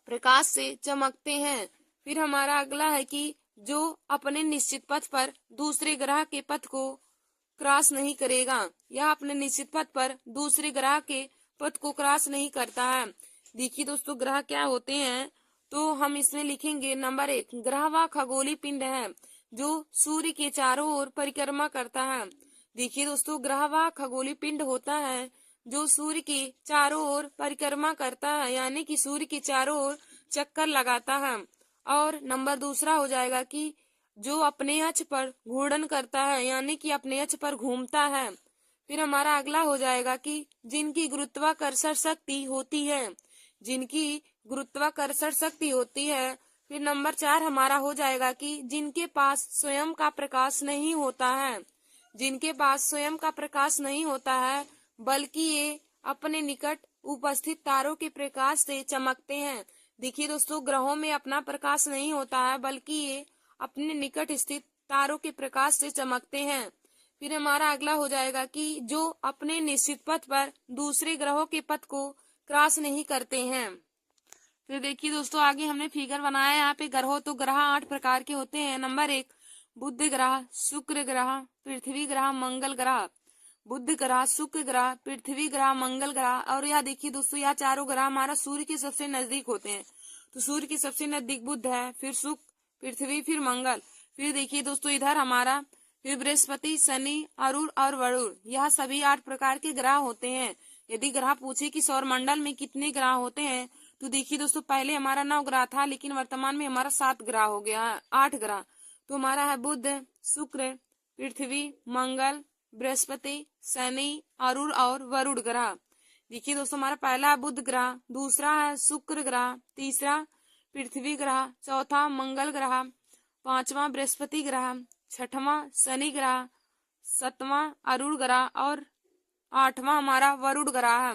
[SPEAKER 1] प्रकाश से चमकते हैं। फिर हमारा अगला है कि जो अपने निश्चित पथ पर दूसरे ग्रह के पथ को क्रॉस नहीं करेगा, यह अपने निश्चित पथ पर दूसरे ग्रह के पथ को क्रॉस नहीं करता है। देखिए दोस्तों, ग्रह क्या होते हैं, तो हम इसमें लिखेंगे नंबर 1 ग्रह वह खगोलीय पिंड है जो सूर्य के चारों ओर परिक्रमा करता है। देखिए दोस्तों, ग्रह वह खगोलीय पिंड होता है जो सूर्य के चारों ओर परिक्रमा करता है, यानी कि सूर्य के चारों ओर चक्कर लगाता है। और नंबर दूसरा हो जाएगा कि जो अपने अक्ष पर घूर्णन करता है, यानी कि अपने अक्ष पर घूमता है। फिर हमारा अगला हो जाएगा कि जिनकी गुरुत्वाकर्षण शक्ति होती है, जिनकी गुरुत्वाकर्षण शक्ति होती है। फिर नंबर 4 हमारा हो जाएगा कि जिनके पास स्वयं का प्रकाश नहीं होता है, जिनके पास स्वयं का प्रकाश नहीं होता है, बल्कि ये अपने निकट उपस्थित तारों के प्रकाश से चमकते हैं। देखिए दोस्तों, ग्रहों में अपना प्रकाश नहीं होता है, बल्कि ये अपने निकट स्थित तारों के प्रकाश से चमकते हैं। फिर हमारा अगला हो जाएगा कि जो अपने निश्चित पथ पर दूसरे ग्रहों के पथ को क्रॉस नहीं करते हैं। फिर देखिए दोस्तों, आगे हमने फिगर बनाया यहाँ पे ग्रहों। तो ग्रह 8 प्रकार के होते हैं। नंबर 1 बुध ग्रह, शुक्र ग्रह, पृथ्वी ग्रह, मंगल ग्रह। बुध ग्रह, शुक्र ग्रह, पृथ्वी ग्रह, मंगल ग्रह। और यह देखिए दोस्तों, यह चारों ग्रह हमारा सूर्य के सबसे नजदीक होते हैं। तो सूर्य के सबसे नजदीक बुध है, फिर शुक्र, पृथ्वी, फिर मंगल। फिर देखिए दोस्तों, इधर हमारा फिर बृहस्पति, शनि, अरुण और वरुण। यह सभी 8 प्रकार के ग्रह होते हैं। यदि ग्रह पूछे कि सौरमंडल में कितने ग्रह होते हैं, तो देखिए दोस्तों, पहले हमारा 9 ग्रह था, लेकिन वर्तमान में हमारा 7 ग्रह हो गया है, 8 ग्रह। तो हमारा है बुध, शुक्र, पृथ्वी, मंगल, बृहस्पति, शनि, अरुण और वरुण ग्रह। देखिए दोस्तों, हमारा पहला है बुध ग्रह, दूसरा है शुक्र ग्रह, तीसरा पृथ्वी ग्रह, चौथा मंगल ग्रह, पांचवा बृहस्पति ग्रह, छठवां शनि ग्रह, सातवां अरुण ग्रह और आठवां हमारा वरुण ग्रह है।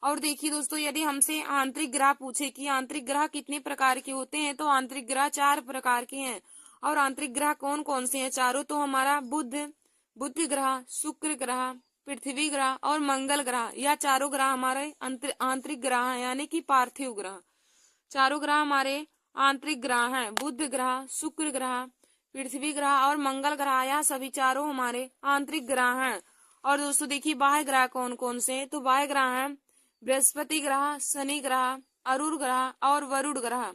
[SPEAKER 1] और देखिए दोस्तों, यदि हमसे आंतरिक ग्रह पूछे कि आंतरिक ग्रह कितने प्रकार के होते हैं, तो आंतरिक ग्रह 4 प्रकार के हैं। और आंतरिक ग्रह कौन कौन से हैं चारों, तो हमारा बुध ग्रह, शुक्र ग्रह, पृथ्वी ग्रह और मंगल ग्रह। यह चारों ग्रह हमारे आंतरिक ग्रह हैं, यानी कि पार्थिव ग्रह। चारों ग्रह हमारे आंतरिक ग्रह हैं। बुध ग्रह, शुक्र ग्रह, पृथ्वी ग्रह और मंगल ग्रह, यह सभी चारों हमारे आंतरिक ग्रह हैं। और दोस्तों देखिए, बाह्य ग्रह कौन कौन से हैं, तो बाह्य ग्रह हैं बृहस्पति ग्रह, शनि ग्रह, अरुण ग्रह और वरुण ग्रह।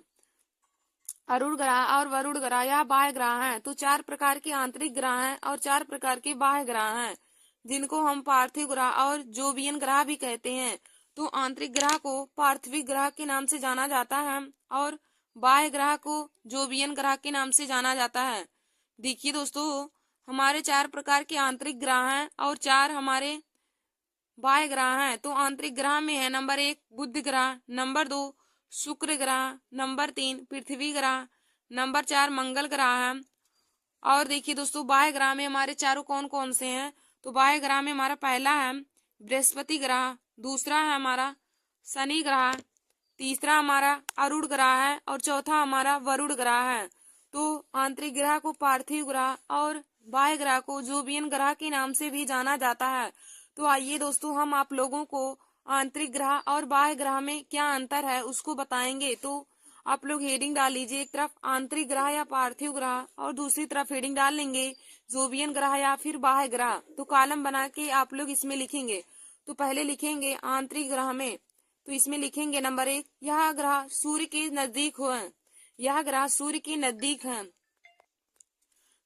[SPEAKER 1] अरुण ग्रह और वरुण ग्रह यह बाह्य ग्रह हैं। तो 4 प्रकार के आंतरिक ग्रह हैं और 4 प्रकार के बाह्य ग्रह हैं, जिनको हम पार्थिव ग्रह और जोवियन ग्रह भी कहते हैं। तो आंतरिक ग्रह को पार्थिव ग्रह के नाम से जाना जाता है और बाह्य ग्रह को जोवियन ग्रह के नाम से जाना जाता है। देखिए दोस्तों, हमारे 4 प्रकार के आंतरिक ग्रह हैं और 4 हमारे बाह्य ग्रह हैं। तो आंतरिक ग्रह में है नंबर 1 बुध ग्रह, नंबर 2 शुक्र ग्रह, नंबर 3 पृथ्वी ग्रह, नंबर 4 मंगल ग्रह है। और देखिए दोस्तों, बाह्य ग्रह में हमारे चारों कौन कौन से हैं, तो बाह्य ग्रह में हमारा पहला है बृहस्पति ग्रह, दूसरा है हमारा शनि ग्रह, तीसरा हमारा अरुण ग्रह है और चौथा हमारा वरुण ग्रह है। तो आंतरिक ग्रह को पार्थिव ग्रह और बाह्य ग्रह को जोवियन ग्रह के नाम से भी जाना जाता है। तो आइए दोस्तों, हम आप लोगों को आंतरिक ग्रह और बाह्य ग्रह में क्या अंतर है उसको बताएंगे। तो आप लोग हेडिंग डाल लीजिए, एक तरफ आंतरिक ग्रह या पार्थिव ग्रह और दूसरी तरफ हेडिंग डाल लेंगे जोवियन ग्रह या फिर बाह्य ग्रह। तो कॉलम बना के आप लोग इसमें लिखेंगे। तो पहले लिखेंगे आंतरिक ग्रह में, तो इसमें लिखेंगे नंबर 1, यह ग्रह सूर्य के नजदीक हो, यह ग्रह सूर्य के नजदीक है।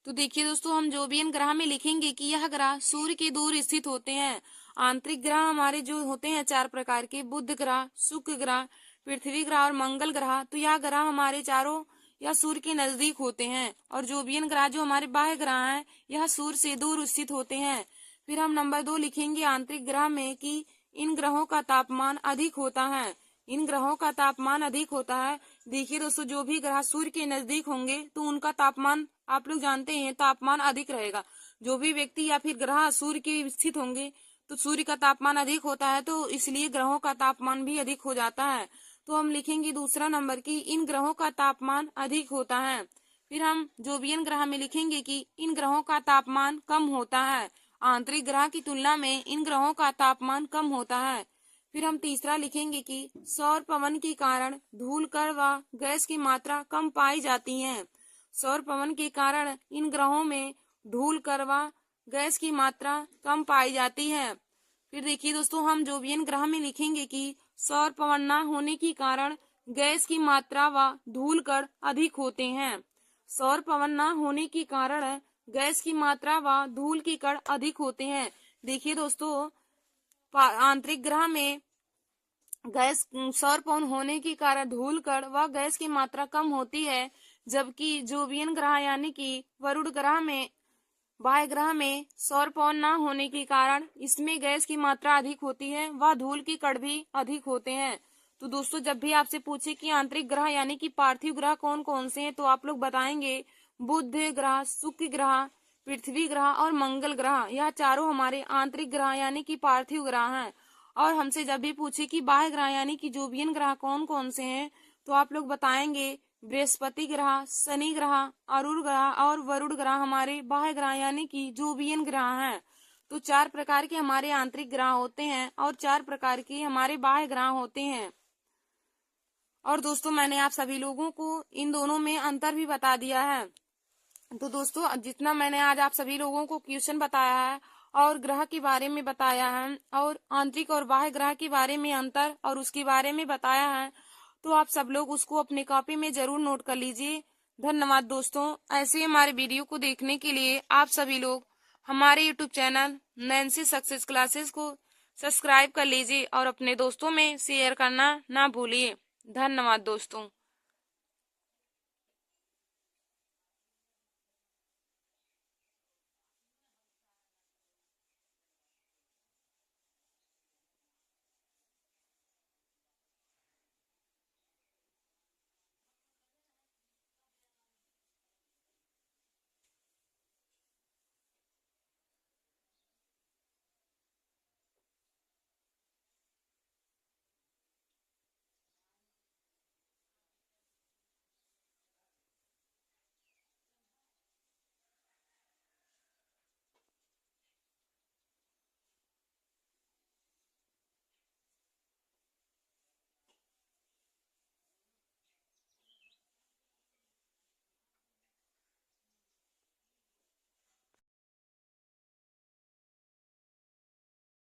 [SPEAKER 1] तो देखिए दोस्तों, हम जोवियन ग्रह में लिखेंगे कि यह ग्रह सूर्य के दूर स्थित होते हैं। आंतरिक ग्रह हमारे जो होते हैं 4 प्रकार के, बुध ग्रह, शुक्र ग्रह, पृथ्वी ग्रह और मंगल ग्रह। तो यह ग्रह हमारे चारों या सूर्य के नजदीक होते हैं। और जोवियन ग्रह जो हमारे बाह्य ग्रह हैं, यह सूर्य से दूर स्थित होते हैं। फिर हम नंबर 2 लिखेंगे आंतरिक ग्रह में कि इन ग्रहों का तापमान अधिक होता है, इन ग्रहों का तापमान अधिक होता है। देखिए दोस्तों, जो भी ग्रह सूर्य के नजदीक होंगे तो उनका तापमान आप लोग जानते हैं तापमान अधिक रहेगा। जो भी व्यक्ति या फिर ग्रह सूर्य के स्थित होंगे तो सूर्य का तापमान अधिक होता है, तो इसलिए ग्रहों का तापमान भी अधिक हो जाता है। तो हम लिखेंगे दूसरा नंबर की इन ग्रहों का तापमान अधिक होता है। फिर हम जोवियन ग्रह में लिखेंगे कि इन ग्रहों का तापमान कम होता है, आंतरिक ग्रह की तुलना में इन ग्रहों का तापमान कम होता है। फिर हम तीसरा लिखेंगे कि सौर पवन के कारण धूल कण व गैस की मात्रा कम पाई जाती है। सौर पवन के कारण इन ग्रहों में धूल कण व गैस की मात्रा कम पाई जाती है। फिर देखिए दोस्तों, हम जोवियन ग्रह में लिखेंगे कि सौर पवन न होने के कारण गैस की मात्रा व धूल कण अधिक होते हैं। सौर पवन न होने के कारण गैस की मात्रा व धूल के कण अधिक होते हैं। देखिए दोस्तों, आंतरिक ग्रह में गैस सौर पवन होने के कारण धूल कण व गैस की मात्रा कम होती है, जबकि जोवियन ग्रह यानी कि वरुण ग्रह में, बाह्य ग्रह में सौर पवन न होने के कारण इसमें गैस की मात्रा अधिक होती है व धूल के कण भी अधिक होते हैं। तो दोस्तों, जब भी आपसे पूछे कि आंतरिक ग्रह यानी कि पार्थिव ग्रह कौन कौन से हैं, तो आप लोग बताएंगे बुध ग्रह, शुक्र ग्रह, पृथ्वी ग्रह और मंगल ग्रह। यह चारों हमारे आंतरिक ग्रह यानी कि पार्थिव ग्रह हैं। और हमसे जब भी पूछे कि बाह्य ग्रह यानी कि जोवियन ग्रह कौन कौन से हैं, तो आप लोग बताएंगे बृहस्पति ग्रह, शनि ग्रह, अरुण ग्रह और वरुण ग्रह हमारे बाह्य ग्रह यानी कि जोवियन ग्रह हैं। तो 4 प्रकार के हमारे आंतरिक ग्रह होते हैं और 4 प्रकार के हमारे बाह्य ग्रह होते हैं। और दोस्तों, मैंने आप सभी लोगों को इन दोनों में अंतर भी बता दिया है। तो दोस्तों, जितना मैंने आज आप सभी लोगों को क्वेश्चन बताया है और ग्रह के बारे में बताया है और आंतरिक और बाह्य ग्रह के बारे में अंतर और उसके बारे में बताया है, तो आप सब लोग उसको अपनी कॉपी में जरूर नोट कर लीजिए। धन्यवाद दोस्तों। ऐसे हमारे वीडियो को देखने के लिए आप सभी लोग हमारे YouTube channel Nancy success classes को सब्सक्राइब कर लीजिए और अपने दोस्तों में शेयर करना ना भूलिए। धन्यवाद दोस्तों।